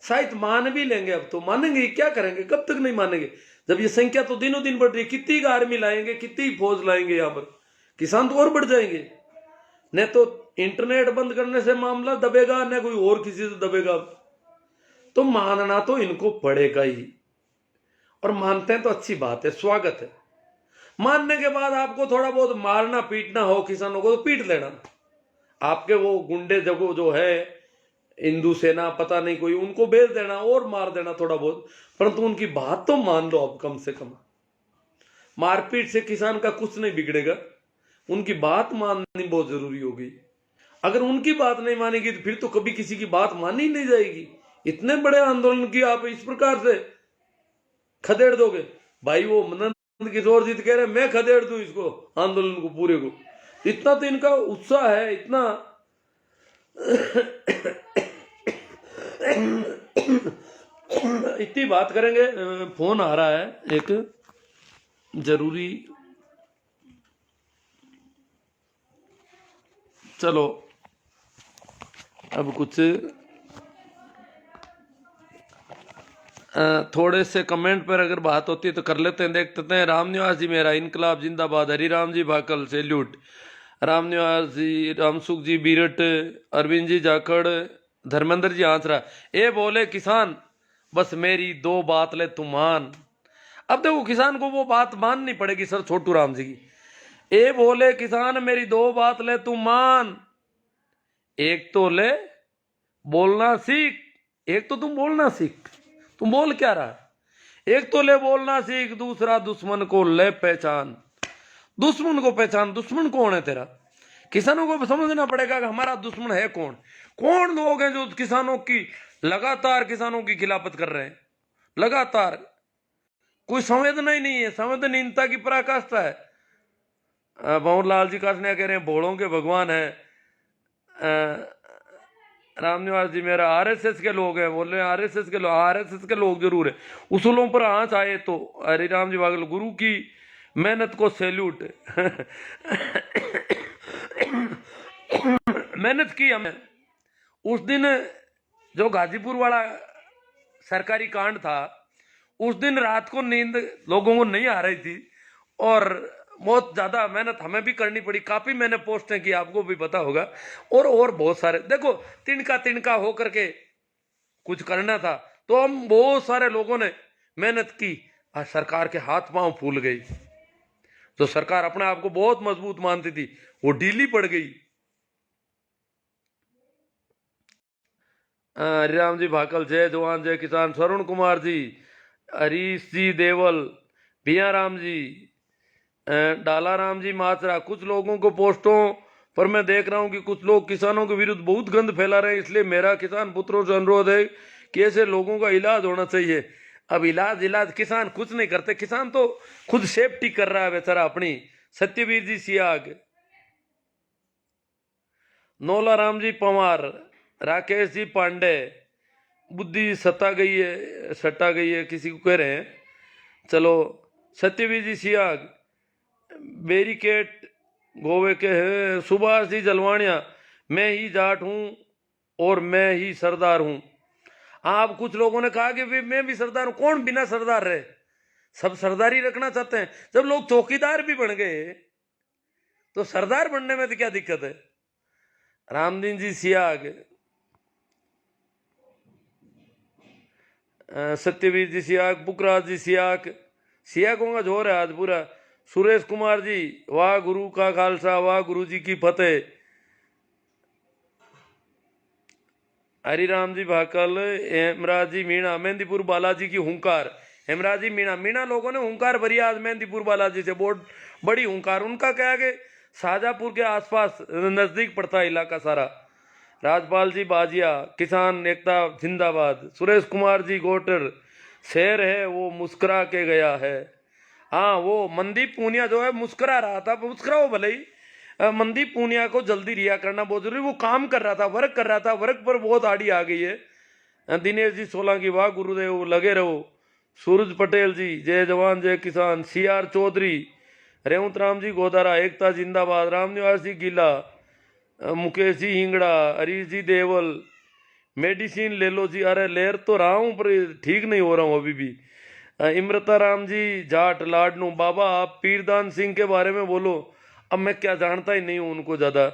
शायद मान भी लेंगे। अब तो मानेंगे, क्या करेंगे, कब तक नहीं मानेंगे, जब ये संख्या तो दिनों दिन बढ़ रही है। कितनी आर्मी लाएंगे, कितनी फौज लाएंगे, यहां पर किसान तो और बढ़ जाएंगे। न तो इंटरनेट बंद करने से मामला दबेगा, न कोई और किसी से दबेगा। तो मानना तो इनको पड़ेगा ही, और मानते हैं तो अच्छी बात है, स्वागत है। मानने के बाद आपको थोड़ा बहुत मारना पीटना हो किसानों को, तो पीट लेना। आपके वो गुंडे जगो जो है, हिंदू सेना, पता नहीं कोई, उनको भेज देना और मार देना थोड़ा बहुत, परंतु उनकी बात तो मान लो अब कम से कम। मारपीट से किसान का कुछ नहीं बिगड़ेगा, उनकी बात माननी बहुत जरूरी होगी। अगर उनकी बात नहीं मानेगी तो फिर तो कभी किसी की बात मानी नहीं जाएगी। इतने बड़े आंदोलन की आप इस प्रकार से खदेड़ दोगे। भाई वो नंद किशोर जी कह रहे हैं, मैं खदेड़ दूं इसको, आंदोलन को पूरे को। इतना तो इनका उत्साह है, इतना इतनी बात करेंगे। फोन आ रहा है एक जरूरी, चलो अब कुछ थोड़े से कमेंट पर अगर बात होती है तो कर लेते हैं, देखते हैं। रामनिवास जी मेरा, इनकलाब जिंदाबाद, हरिराम जी भाकल सैल्यूट, रामनिवास जी, रामसुख जी बीरट, अरविंद जी जाखड़, धर्मेंद्र जी आंसरा। ए बोले किसान बस मेरी 2 बात ले तू मान। अब देखो किसान को वो बात माननी पड़ेगी सर छोटू राम जी की। ए बोले किसान मेरी 2 बात ले तू मान, एक तो ले बोलना सीख, एक तो तुम बोलना सीख, तुम बोल क्या रहा है। एक तो ले बोलना सीख, दूसरा दुश्मन को ले पहचान। दुश्मन को पहचान, दुश्मन कौन है तेरा। किसानों को समझना पड़ेगा कि हमारा दुश्मन है कौन। कौन लोग हैं जो किसानों की लगातार किसानों की खिलाफत कर रहे हैं, लगातार। कोई संवेदना ही नहीं है, संवेदनहीनता की पराकाष्ठा है। भंवर लाल जी कासनिया कह रहे हैं भोड़ों के भगवान है, रामनिवास जी मेरा आरएसएस के लोग हैं, बोल रहे हैं आरएसएस के लोग, आरएसएस के लोग जरूर है, उसूलों पर आँच आए तो हरि राम जी बागल गुरु की मेहनत को सैल्यूट। मेहनत की हमने। उस दिन जो गाजीपुर वाला सरकारी कांड था, उस दिन रात को नींद लोगों को नहीं आ रही थी और बहुत ज्यादा मेहनत हमें भी करनी पड़ी। काफी मैंने पोस्टें की, आपको भी पता होगा, और बहुत सारे देखो तिनका तिनका होकर के कुछ करना था, तो हम बहुत सारे लोगों ने मेहनत की और सरकार के हाथ पांव फूल गई। तो सरकार अपने आप को बहुत मजबूत मानती थी, वो ढीली पड़ गई। हरिराम जी भाकल, जय जवान जय किसान, श्रवण कुमार जी, हरीश जी देवल, भिया राम जी, डाला राम जी माचरा। कुछ लोगों को पोस्टों पर मैं देख रहा हूं कि कुछ लोग किसानों के विरुद्ध बहुत गंद फैला रहे हैं, इसलिए मेरा किसान पुत्रों से अनुरोध है कि ऐसे लोगों का इलाज होना चाहिए। अब इलाज किसान कुछ नहीं करते, किसान तो खुद सेफ्टी कर रहा है बेचारा अपनी। सत्यवीर जी सियाग, नौला राम जी पवार, राकेश जी पांडे, बुद्धि सता गई है, सट्टा गई है किसी को कह रहे हैं, चलो। सत्यवीर जी सियाग, बेरीकेट गोवे के हैं। सुभाष जी जलवानिया, मैं ही जाट हूं और मैं ही सरदार हूं। आप कुछ लोगों ने कहा कि मैं भी सरदार हूं, कौन बिना सरदार रहे? सब सरदारी रखना चाहते हैं। जब लोग चौकीदार भी बन गए तो सरदार बनने में तो क्या दिक्कत है? रामदीन जी सियाग, सत्यवीर जी सियाग, पुखराज जी सियाग, सियागों का जोर है आज पूरा। सुरेश कुमार जी, वाह गुरु का खालसा, वाह गुरु जी की फतेह। हरिराम जी भाकल, हेमराज जी मीणा, मेहंदीपुर बालाजी की हुंकार। हेमराज जी मीणा, मीणा लोगों ने हुंकार भरी आज मेहंदीपुर बालाजी से, बहुत बड़ी हुंकार। उनका क्या है कि शाहजहापुर के आसपास नजदीक पड़ता है इलाका सारा। राजपाल जी बाजिया, किसान एकता जिंदाबाद। सुरेश कुमार जी गोटर, शेर है वो मुस्कुरा के गया है। हाँ, वो मनदीप पूनिया जो है मुस्कुरा रहा था, मुस्कुराओ भले ही। मनदीप पूनिया को जल्दी रिहा करना बहुत जरूरी। वो काम कर रहा था, वर्क कर रहा था, वर्क पर बहुत आड़ी आ गई है। दिनेश जी सोलंकी, वाह गुरुदेव, लगे रहो। सूरज पटेल जी, जय जवान जय किसान। CR चौधरी, रेवंत राम जी गोदारा, एकता जिंदाबाद। रामनिवास जी गीला, मुकेश जी हिंगड़ा, हरीश जी देवल, मेडिसिन ले लो जी। अरे लेर तो रहा हूं पर ठीक नहीं हो रहा हूं अभी भी। इमरता राम जी जाट लाडनू, बाबा आप पीरदान सिंह के बारे में बोलो, अब मैं क्या जानता ही नहीं हूं उनको ज्यादा।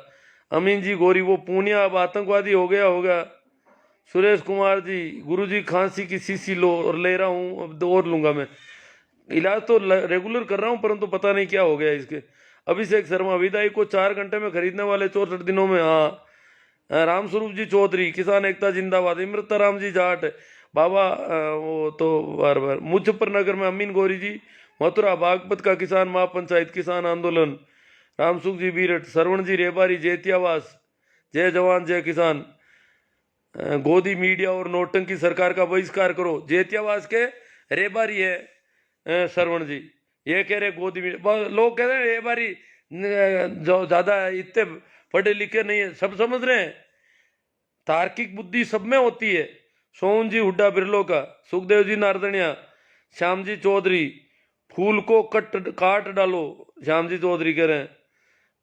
अमीन जी गोरी, वो पूनिया अब आतंकवादी हो गया होगा। सुरेश कुमार जी, गुरु जी खांसी की शीशी लो, और ले रहा हूं, अब दो और लूंगा मैं। इलाज तो रेगुलर कर रहा हूं, परंतु पता नहीं क्या हो गया इसके। अभिषेक शर्मा, विदाई को 4 घंटे में खरीदने वाले 64 दिनों में। हाँ, रामस्वरूप जी चौधरी, किसान एकता जिंदाबाद। इमरता राम जी जाट, बाबा वो तो बार बार। मुजफ्फरनगर में अमीन गोरी जी, मथुरा बागपत का किसान महापंचायत किसान आंदोलन। रामसुख जी बीरट, सरवण जी रेबारी, जैतियावास, जय जवान जय किसान। गोदी मीडिया और नोटंकी सरकार का बहिष्कार करो, जैतियावास के रेबारी है सरवण जी। ये कह रहे गोदी मीडिया, लोग कह रहे हैं रेबारी जो ज्यादा इतने पढ़े लिखे नहीं है, सब समझ रहे हैं, तार्किक बुद्धि सब में होती है। सोहन जी हुड्डा बिरलो का, सुखदेव जी नारदनिया, श्याम जी चौधरी, फूल को काट डालो, श्याम जी चौधरी कह रहे हैं।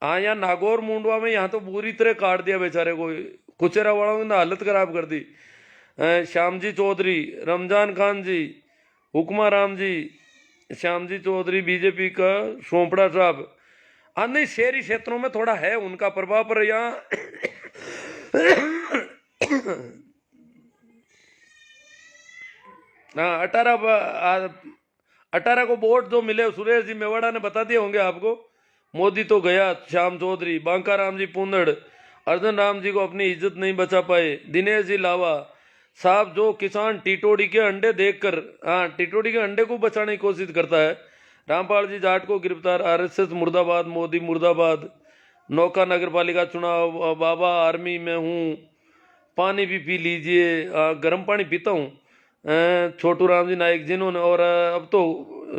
हाँ, यहाँ नागौर मुंडवा में यहाँ तो पूरी तरह काट दिया बेचारे को, कुचेरा वालों ने हालत खराब कर दी। श्याम जी चौधरी, रमजान खान जी, हुक्मा राम जी, श्याम जी चौधरी बीजेपी का, सोपड़ा साहब। हाँ नहीं, शहरी क्षेत्रों में थोड़ा है उनका प्रभाव, पर यहाँ 18 को वोट जो मिले, सुरेश जी मेवाड़ा ने बता दिए होंगे आपको। मोदी तो गया, श्याम चौधरी, बांका राम जी पूंदड़, अर्जुन राम जी को अपनी इज्जत नहीं बचा पाए। दिनेश जी लावा साहब, जो किसान टिटोड़ी के अंडे देखकर, हाँ टिटोड़ी के अंडे को बचाने की कोशिश करता है। रामपाल जी जाट को गिरफ्तार, RSS मुर्दाबाद, मोदी मुर्दाबाद। नौका नगर पालिका चुनाव, बाबा आर्मी में हूँ, पानी भी पी लीजिए, गर्म पानी पीता हूँ। छोटू राम जी नायक, जिन्होंने, और अब तो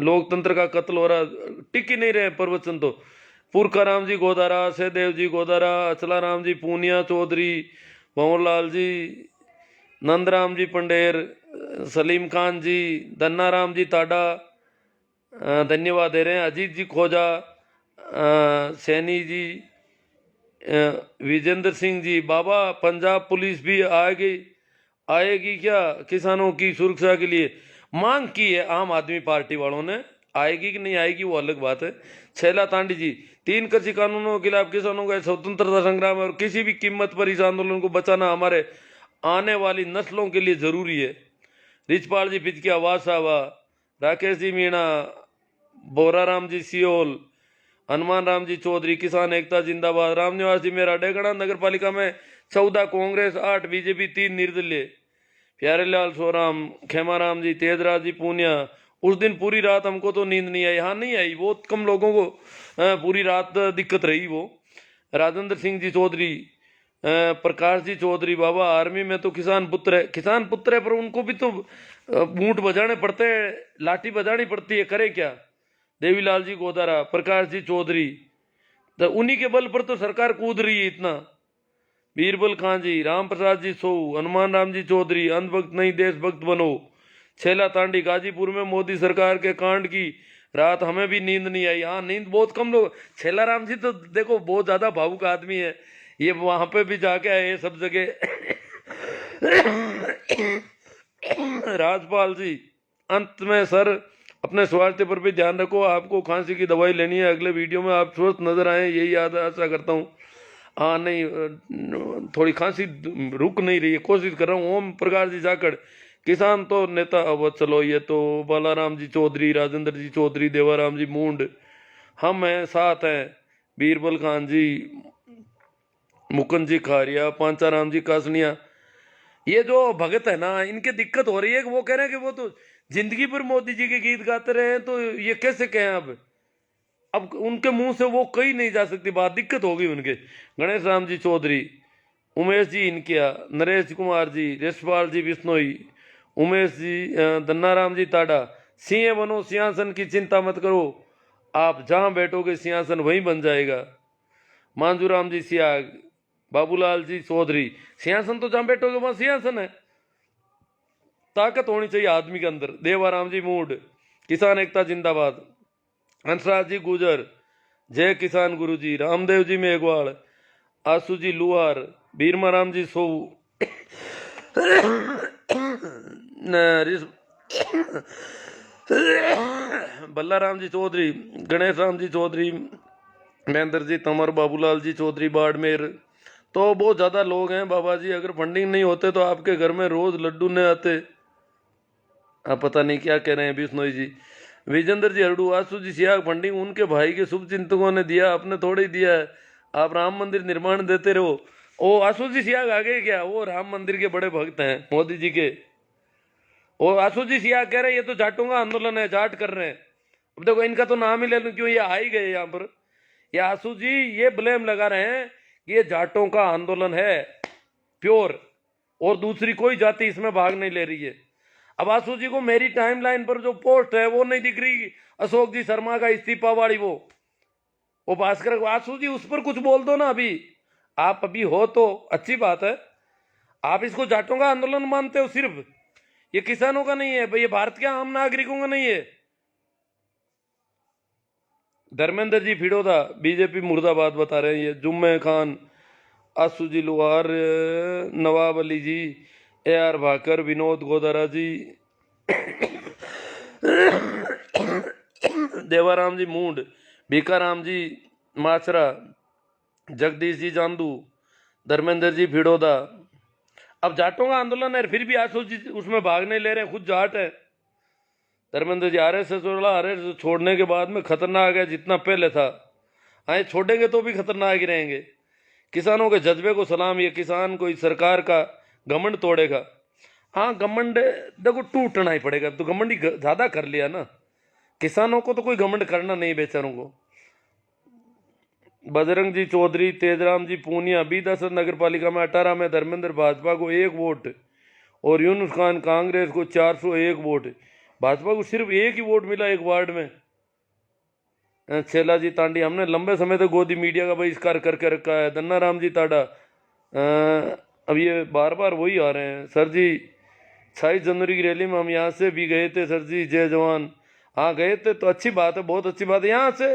लोकतंत्र का कत्ल हो रहा, टिक ही नहीं रहे प्रवचन तो। पुरखा राम जी गोदारा, सहदेव जी गोदारा, अचला राम जी पूनिया चौधरी, भंवरलाल जी, नंदराम जी पंडेर, सलीम खान जी, धन्ना राम जी ताडा, धन्यवाद दे रहे हैं। अजीत जी खोजा, सैनी जी, विजेंद्र सिंह जी, बाबा पंजाब पुलिस भी आएगी क्या किसानों की सुरक्षा के लिए? मांग की है आम आदमी पार्टी वालों ने, आएगी कि नहीं आएगी वो अलग बात है। छैला तांडी जी, 3 कृषि कानूनों के खिलाफ किसानों का स्वतंत्रता संग्राम है और किसी भी कीमत पर इस आंदोलन को बचाना हमारे आने वाली नस्लों के लिए जरूरी है। रिचपाल जी पिचकिया वासावा, राकेश जी मीणा, बोरा राम जी सियोल, हनुमान राम जी चौधरी, किसान एकता जिंदाबाद, रामनिवास जी मेरा, डेगड़ा नगर पालिका में 14 कांग्रेस, 8 बीजेपी, 3 निर्दलीय, प्यारेलाल सोराम, खेमाराम जी, तेजराज जी पूनिया। उस दिन पूरी रात हमको तो नींद नहीं आई, हाँ नहीं आई, बहुत कम लोगों को पूरी रात दिक्कत रही वो। राजेंद्र सिंह जी चौधरी, प्रकाश जी चौधरी, बाबा आर्मी में तो किसान पुत्र है पर उनको भी तो बूट बजाने पड़ते हैं, लाठी बजानी पड़ती है, करे क्या? देवीलाल जी गोदारा, प्रकाश जी चौधरी, तो उन्हीं के बल पर तो सरकार कूद रही है इतना। बीरबल खां जी, राम प्रसाद जी सो, हनुमान राम जी चौधरी, अंधभक्त नहीं देशभक्त बनो, छैला तांडी, गाजीपुर में मोदी सरकार के कांड की रात हमें भी नींद नहीं आई। हाँ नींद बहुत कम लोग, छैला राम जी तो देखो बहुत ज्यादा भावुक आदमी है, ये वहां पे भी जाके आए सब जगह। राजपाल जी, अंत में सर अपने स्वास्थ्य पर भी ध्यान रखो, आपको खांसी की दवाई लेनी है, अगले वीडियो में आप स्वस्थ नजर आए यही याद आशा करता हूँ। हाँ नहीं थोड़ी खांसी रुक नहीं रही है, कोशिश कर रहा हूँ। ओम प्रकाश जी जाखड़, किसान तो नेता अब चलो ये तो बालाराम जी चौधरी, राजेंद्र जी चौधरी, देवाराम जी मूंड, हम हैं साथ हैं, बीरबल खान जी, मुकुंद जी खारिया, पांचाराम जी कासनिया। ये जो भगत है ना इनके दिक्कत हो रही है कि वो कह रहे हैं कि वो तो जिंदगी भर मोदी जी के गीत गाते रहे हैं, तो ये कैसे कहें अब उनके मुंह से वो कही नहीं जा सकती बात, दिक्कत होगी उनके। गणेश राम जी चौधरी, उमेश जी इनकिया, नरेश कुमार जी, यशपाल जी बिश्नोई, उमेश जी, धन्नाराम जी ताडा, सिंह बनो सिंहासन की चिंता मत करो, आप जहां बैठोगे सिंहासन वहीं बन जाएगा। मांजूराम जी सियाग, बाबूलाल जी चौधरी, सिंहासन तो जहां बैठोगे वहां सिंहासन है, ताकत होनी चाहिए आदमी के अंदर। देवाराम जी मूड, किसान एकता जिंदाबाद, हंसराज जी गुजर, जय किसान गुरु जी, रामदेव जी मेघवाल, आसू जी लुहार, बीरमाराम जी सो, बल्लाराम जी चौधरी, गणेश राम जी चौधरी, महेंद्र जी तंवर, बाबूलाल जी चौधरी बाड़मेर। तो बहुत ज़्यादा लोग हैं बाबा जी, अगर फंडिंग नहीं होते तो आपके घर में रोज लड्डू नहीं आते। आप पता नहीं क्या कह रहे हैं बिश्नोई जी। विजेंद्र जी हरडू, आसू जी सियाग, फंडिंग उनके भाई के शुभ चिंतकों ने दिया, आपने थोड़े ही दिया है, आप राम मंदिर निर्माण देते रहो। ओ आसू जी सियाग आ गए क्या? वो राम मंदिर के बड़े भक्त हैं मोदी जी के। ओ आसू जी सियाग कह रहे हैं ये तो जाटों का आंदोलन है, जाट कर रहे हैं। अब देखो इनका तो नाम ही ले लूं, क्यों ये आ ही गए यहाँ पर। ये आसू जी ये ब्लेम लगा रहे हैं कि ये जाटों का आंदोलन है प्योर, और दूसरी कोई जाति इसमें भाग नहीं ले रही है। अब आसू जी को मेरी टाइमलाइन पर जो पोस्ट है वो नहीं दिख रही, अशोक जी शर्मा का इस्तीफा वाली, वो भास्कर, आसू जी उस पर कुछ बोल दो ना। अभी आप अभी हो तो अच्छी बात है, आप इसको जाटों का आंदोलन मानते हो सिर्फ, ये किसानों का नहीं है भाई, ये भारत के आम नागरिकों का नहीं है। धर्मेंद्र जी फिडोदा, बीजेपी मुर्दाबाद बता रहे हैं ये। जुम्मे खान, आसू जी लुहार, नवाब अली जी, AR भाकर, विनोद गोदारा जी, देवाराम जी मूंड, भीकाराम जी माचरा, जगदीश जी जांदू, धर्मेंद्र जी फिडोदा। अब जाटों का आंदोलन है फिर भी आसू जी उसमें भाग नहीं ले रहे, खुद जाट है। धर्मेंद्र जी RSS छोड़ने के बाद में खतरनाक है जितना पहले था, आए छोड़ेंगे तो भी खतरनाक ही रहेंगे। किसानों के जज्बे को सलाम, ये किसान कोई सरकार का घमंड तोड़ेगा। हाँ घमंड देखो टूटना ही पड़ेगा, तो घमंड ही ज्यादा कर लिया ना, किसानों को तो कोई घमंड करना नहीं बेचारों को। बजरंग जी चौधरी, तेजराम जी पूनिया, बीदासर नगर पालिका में 18 में धर्मेंद्र भाजपा को 1 वोट और यूनुस खान कांग्रेस को 401 वोट। भाजपा को सिर्फ 1 ही वोट मिला एक वार्ड में। छेला जी तांडी, हमने लंबे समय तक गोदी मीडिया का बहिष्कार करके रखा है। दन्ना राम जी ताडा, अब ये बार बार वही आ रहे हैं। सर जी 26 जनवरी की रैली में हम यहाँ से भी गए थे सर जी, जय जवान। हाँ गए थे तो अच्छी बात है, बहुत अच्छी बात है। यहाँ से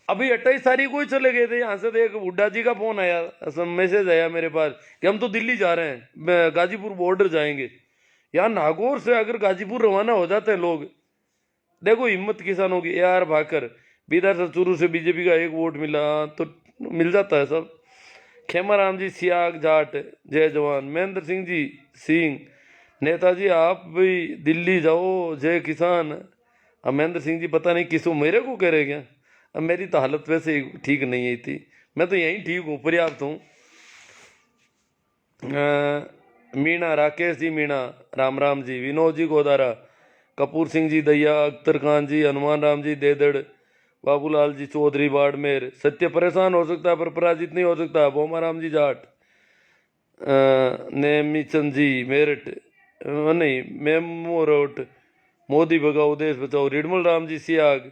अभी 28 तारीख को ही चले गए थे। यहाँ से तो एक हुड्डा जी का फोन आया, मैसेज आया मेरे पास कि हम तो दिल्ली जा रहे हैं, गाजीपुर बॉर्डर जाएंगे। यहाँ नागौर से अगर गाजीपुर रवाना हो जाते हैं लोग, देखो हिम्मत किसानों की यार, भाकर बीदर से चूरू से बीजेपी का एक वोट मिला तो मिल जाता है सब। खेमाराम जी सियाग जाट, जय जवान। महेंद्र सिंह जी सिंह, नेताजी आप भी दिल्ली जाओ, जय किसान। अब महेंद्र सिंह जी पता नहीं किसको, मेरे को कह रहे क्या? अब मेरी तो हालत वैसे ही ठीक नहीं है थी, मैं तो यहीं ठीक हूँ, पर्याप्त हूँ। मीणा, राकेश जी मीणा, राम राम जी। विनोद जी गोदारा, कपूर सिंह जी दैया, अख्तर खान जी, हनुमान राम जी देदड़, बाबूलाल जी चौधरी बाड़मेर। सत्य परेशान हो सकता है पर पराजित नहीं हो सकता, बोमा राम जी जाट। नेमीचंद जी मेरठ, नहीं मेमोरोट। मोदी भगाओ देश बचाओ, रिडमल राम जी सियाग,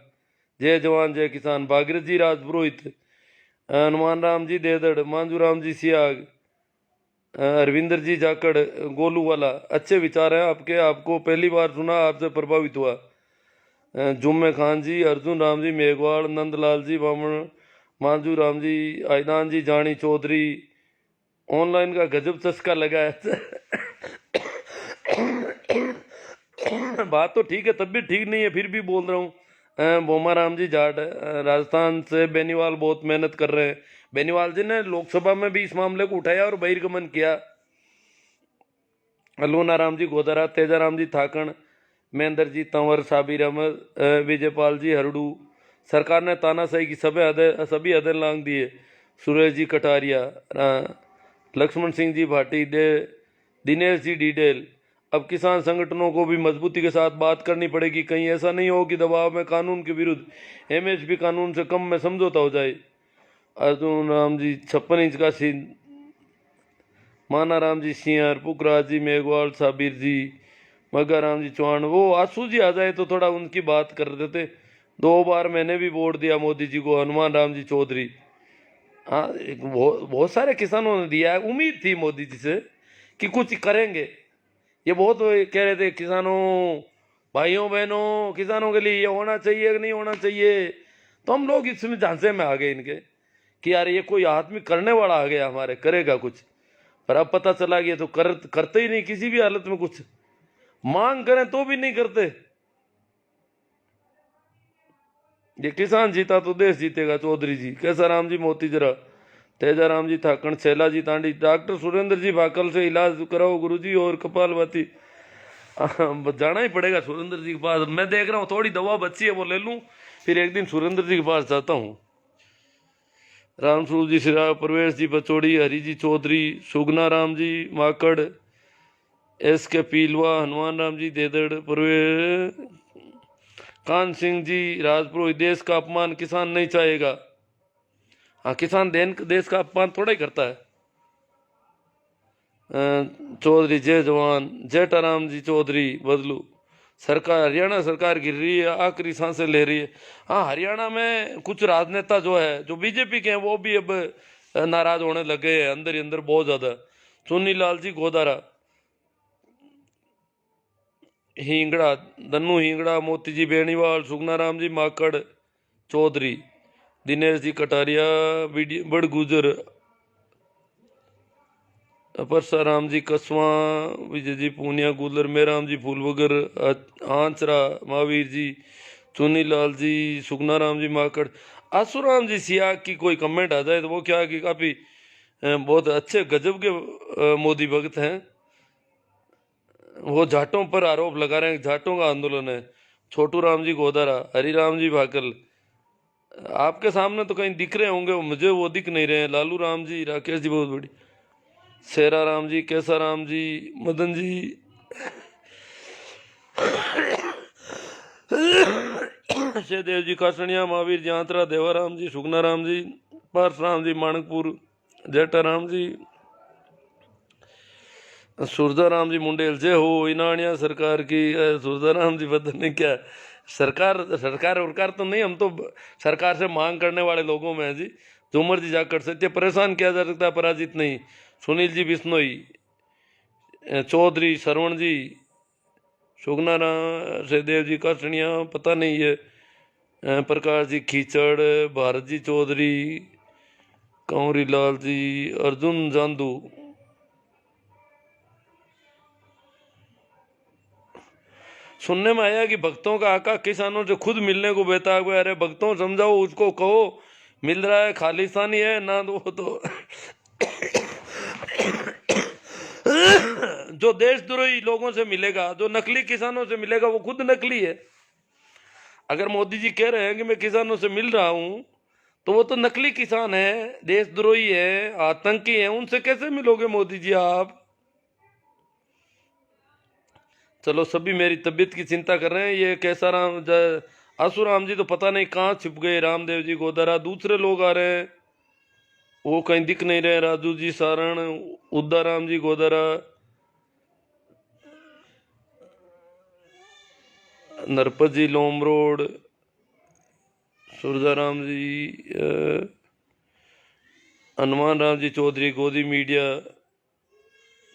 जय जवान जय किसान। भागीरथ जी राजपुरोहित, हनुमान राम जी देदड़, मांजू राम जी सियाग, रविंदर जी जाकड़, गोलू वाला। अच्छे विचार हैं आपके, आपको पहली बार सुना, आपसे प्रभावित हुआ। जुम्मे खान जी, अर्जुन राम जी मेघवाल, नंदलाल जी बामण, मांजू राम जी, आयदान जी जानी चौधरी। ऑनलाइन का गजब चस्का लगा है। बात तो ठीक है, तब भी ठीक नहीं है, फिर भी बोल रहा हूँ। बोमा राम जी जाट, राजस्थान से बेनीवाल बहुत मेहनत कर रहे हैं। बेनीवाल जी ने लोकसभा में भी इस मामले को उठाया और बहिर्गमन किया। लूना राम जी गोदारा, तेजाराम जी थाकण, महेंद्र जी तंवर, साबिर अहमद, विजयपाल जी हरडू। सरकार ने तानाशाही की सभी हदें लांघ दिए। सुरेश जी कटारिया, लक्ष्मण सिंह जी भाटी, दिनेश जी डिडेल। अब किसान संगठनों को भी मजबूती के साथ बात करनी पड़ेगी, कहीं ऐसा नहीं हो कि दबाव में कानून के विरुद्ध एमएसपी कानून से कम में समझौता हो जाए। अर्जुन राम जी 56 इंच का सीन, माना राम जी सियार, पुखराज जी मेघवाल, साबिर जी, मग्गा राम जी चौहान। वो आंसू जी आ जाए तो थोड़ा उनकी बात कर देते। 2 बार मैंने भी वोट दिया मोदी जी को, हनुमान राम जी चौधरी। हाँ, बहुत सारे किसानों ने दिया है, उम्मीद थी मोदी जी से कि कुछ करेंगे। ये बहुत कह रहे थे किसानों भाइयों बहनों, किसानों के लिए ये होना चाहिए कि नहीं होना चाहिए। तो हम लोग इसमें झांसे में आ गए इनके कि यार ये कोई आदमी करने वाला आ गया हमारे, करेगा कुछ। पर अब पता चला कि ये तो करते ही नहीं किसी भी हालत में कुछ, मांग करें तो भी नहीं करते। ये किसान जीता तो देश जीतेगा, चौधरी जी। कैसा राम जी मोती जरा, तेजाराम जी थाकण, छैला जी तांडी। डॉक्टर सुरेंद्र जी भाकल से इलाज कराओ गुरुजी, और कपालभाती जाना ही पड़ेगा सुरेंद्र जी के पास। मैं देख रहा हूँ थोड़ी दवा बची है, वो ले लूँ, फिर एक दिन सुरेंद्र जी के पास जाता हूँ। रामसूर जी सिरा, प्रवेश जी पचौड़ी, हरि जी चौधरी, सुगना राम जी माकड़, एस के पीलवा, हनुमान राम जी देदड़, प्रवेश कान सिंह जी राजपुर। देश का अपमान किसान नहीं चाहेगा। हाँ, किसान देश का अपमान थोड़ा ही करता है। चौधरी जय जवान, जेठाराम जी चौधरी बदलू। सरकार, हरियाणा सरकार गिर रही है, आखिरी सांसें ले रही है। हाँ, हरियाणा में कुछ राजनेता जो है, जो बीजेपी के हैं, वो भी अब नाराज होने लगे हैं अंदर ही अंदर बहुत ज्यादा। चुन्नी लाल जी गोदारा, हिंगड़ा, दन्नू हिंगड़ा, मोती जी बेनीवाल, सुगना राम जी माकड़ चौधरी, दिनेश जी कटारिया, बड़ गुजर, परसाराम जी कसवा, विजय जी पूनिया गुलर, मेराम जी फूलवगर, आंचरा, महावीर जी, चुनी लाल जी, सुगना राम जी माकड़। आसुराम जी सियाग की कोई कमेंट आ जाए तो वो क्या कि काफ़ी बहुत अच्छे गजब के मोदी भक्त हैं। वो जाटों पर आरोप लगा रहे हैं, जाटों का आंदोलन है। छोटू राम जी गोदारा, हरिराम जी भाकल। आपके सामने तो कहीं दिख रहे होंगे, मुझे वो दिख नहीं रहे हैं। लालू राम जी, राकेश जी बहुत बड़ी, शेरा राम जी, कैसा राम जी, मदन जी, शेदेव जी कासनिया, महावीर जी आंतरा, देवाराम जी, सुगना राम जी, परसराम जी माणकपुर, जेठा राम जी, सुरदा राम जी मुंडेल। जय हो इनानिया सरकार की। सुरदा राम जी पता नहीं क्या सरकार सरकार उरकार तो नहीं, हम तो सरकार से मांग करने वाले लोगों में है जी, जो मर्जी जा कर सकते, परेशान किया जा सकता है, पराजित नहीं। सुनील जी बिश्नोई, चौधरी श्रवण जी, सुगना सहदेव जी कासनिया, पता नहीं है, प्रकाश जी खीचड़, भारत जी चौधरी, कंवरी लाल जी, अर्जुन जांदू, सुनने में आया कि भक्तों का आका किसानों से खुद मिलने को बेताब है। अरे भक्तों समझाओ, उसको कहो मिल रहा है, खालिस्तानी है ना, वो तो जो देशद्रोही लोगों से मिलेगा, जो नकली किसानों से मिलेगा, वो खुद नकली है। अगर मोदी जी कह रहे हैं कि मैं किसानों से मिल रहा हूं, तो वो तो नकली किसान है, देशद्रोही है, आतंकी है, उनसे कैसे मिलोगे मोदी जी आप? चलो, सभी मेरी तबीयत की चिंता कर रहे हैं। ये कैसा आसुराम जी तो पता नहीं कहाँ छिप गए, रामदेव जी गोदारा, दूसरे लोग आ रहे हैं, वो कहीं दिख नहीं रहे, राजू जी सारण, उद्दाराम जी गोदारा, नरपत जी लोम रोड, सुरजाराम जी, हनुमान राम जी चौधरी गोदी मीडिया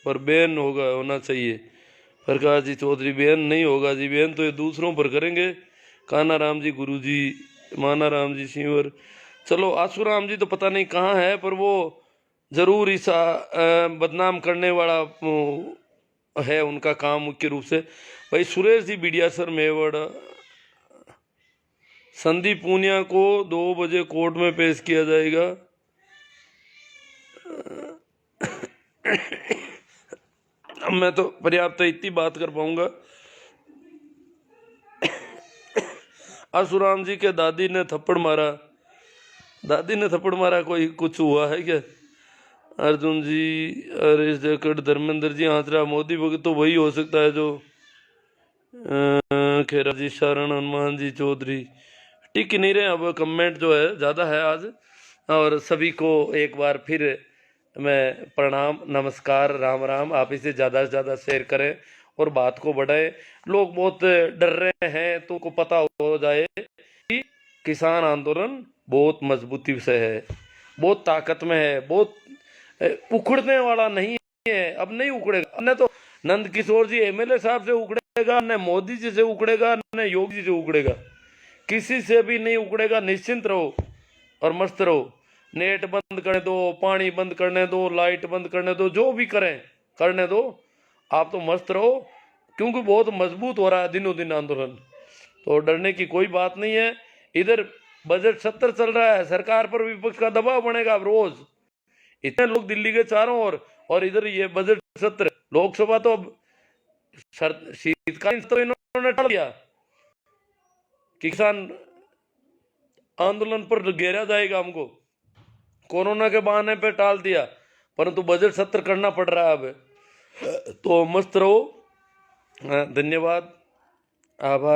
पर बैन होना चाहिए। प्रकाश जी चौधरी बैन नहीं होगा जी, बैन तो ये दूसरों पर करेंगे। काना राम जी गुरु जी, माना राम जी सिंवर, चलो आसुराम जी तो पता नहीं कहाँ है, पर वो जरूर इस बदनाम करने वाला है उनका काम मुख्य रूप से। भाई सुरेश जी बिडियासर मेवड़, संदीप पूनिया को 2 बजे कोर्ट में पेश किया जाएगा। मैं तो पर्याप्त इतनी बात कर पाऊंगा। आसुराम जी के दादी ने थप्पड़ मारा, दादी ने थप्पड़ मारा, कोई कुछ हुआ है क्या? अर्जुन जी, हरीश जैकड़, धर्मेंद्र जी हाथरा, मोदी भगत तो वही हो सकता है जो खेरा जी शरण, हनुमान जी चौधरी टिक नहीं रहे। अब कमेंट जो है ज़्यादा है आज, और सभी को एक बार फिर मैं प्रणाम, नमस्कार, राम राम। आप इसे ज़्यादा से ज़्यादा शेयर करें और बात को बढ़ाएं। लोग बहुत डर रहे हैं, तो को पता हो जाए कि किसान आंदोलन बहुत मजबूती से है, बहुत ताकत में है, बहुत उखड़ने वाला नहीं है। अब नहीं उखड़ेगा, न तो नंद किशोर जी एमएलए साहब से उखड़ेगा, न मोदी जी से उखड़ेगा, न योगी जी से उखड़ेगा, किसी से भी नहीं उखड़ेगा। निश्चिंत रहो और मस्त रहो। नेट बंद करने दो, पानी बंद करने दो, लाइट बंद करने दो, जो भी करें करने दो, आप तो मस्त रहो, क्योंकि बहुत मजबूत हो रहा है दिनों दिन आंदोलन। तो डरने की कोई बात नहीं है। इधर बजट सत्र चल रहा है, सरकार पर विपक्ष का दबाव बनेगा अब रोज, इतने लोग दिल्ली के चारों ओर, और इधर ये बजट सत्र, लोकसभा तो अब शीतकालीन सत्र इन्होंने टाल दिया, किसान आंदोलन पर घेरा जाएगा हमको, कोरोना के बहाने पे टाल दिया, परंतु बजट सत्र करना पड़ रहा है अब। तो मस्त रहो, धन्यवाद, आभार।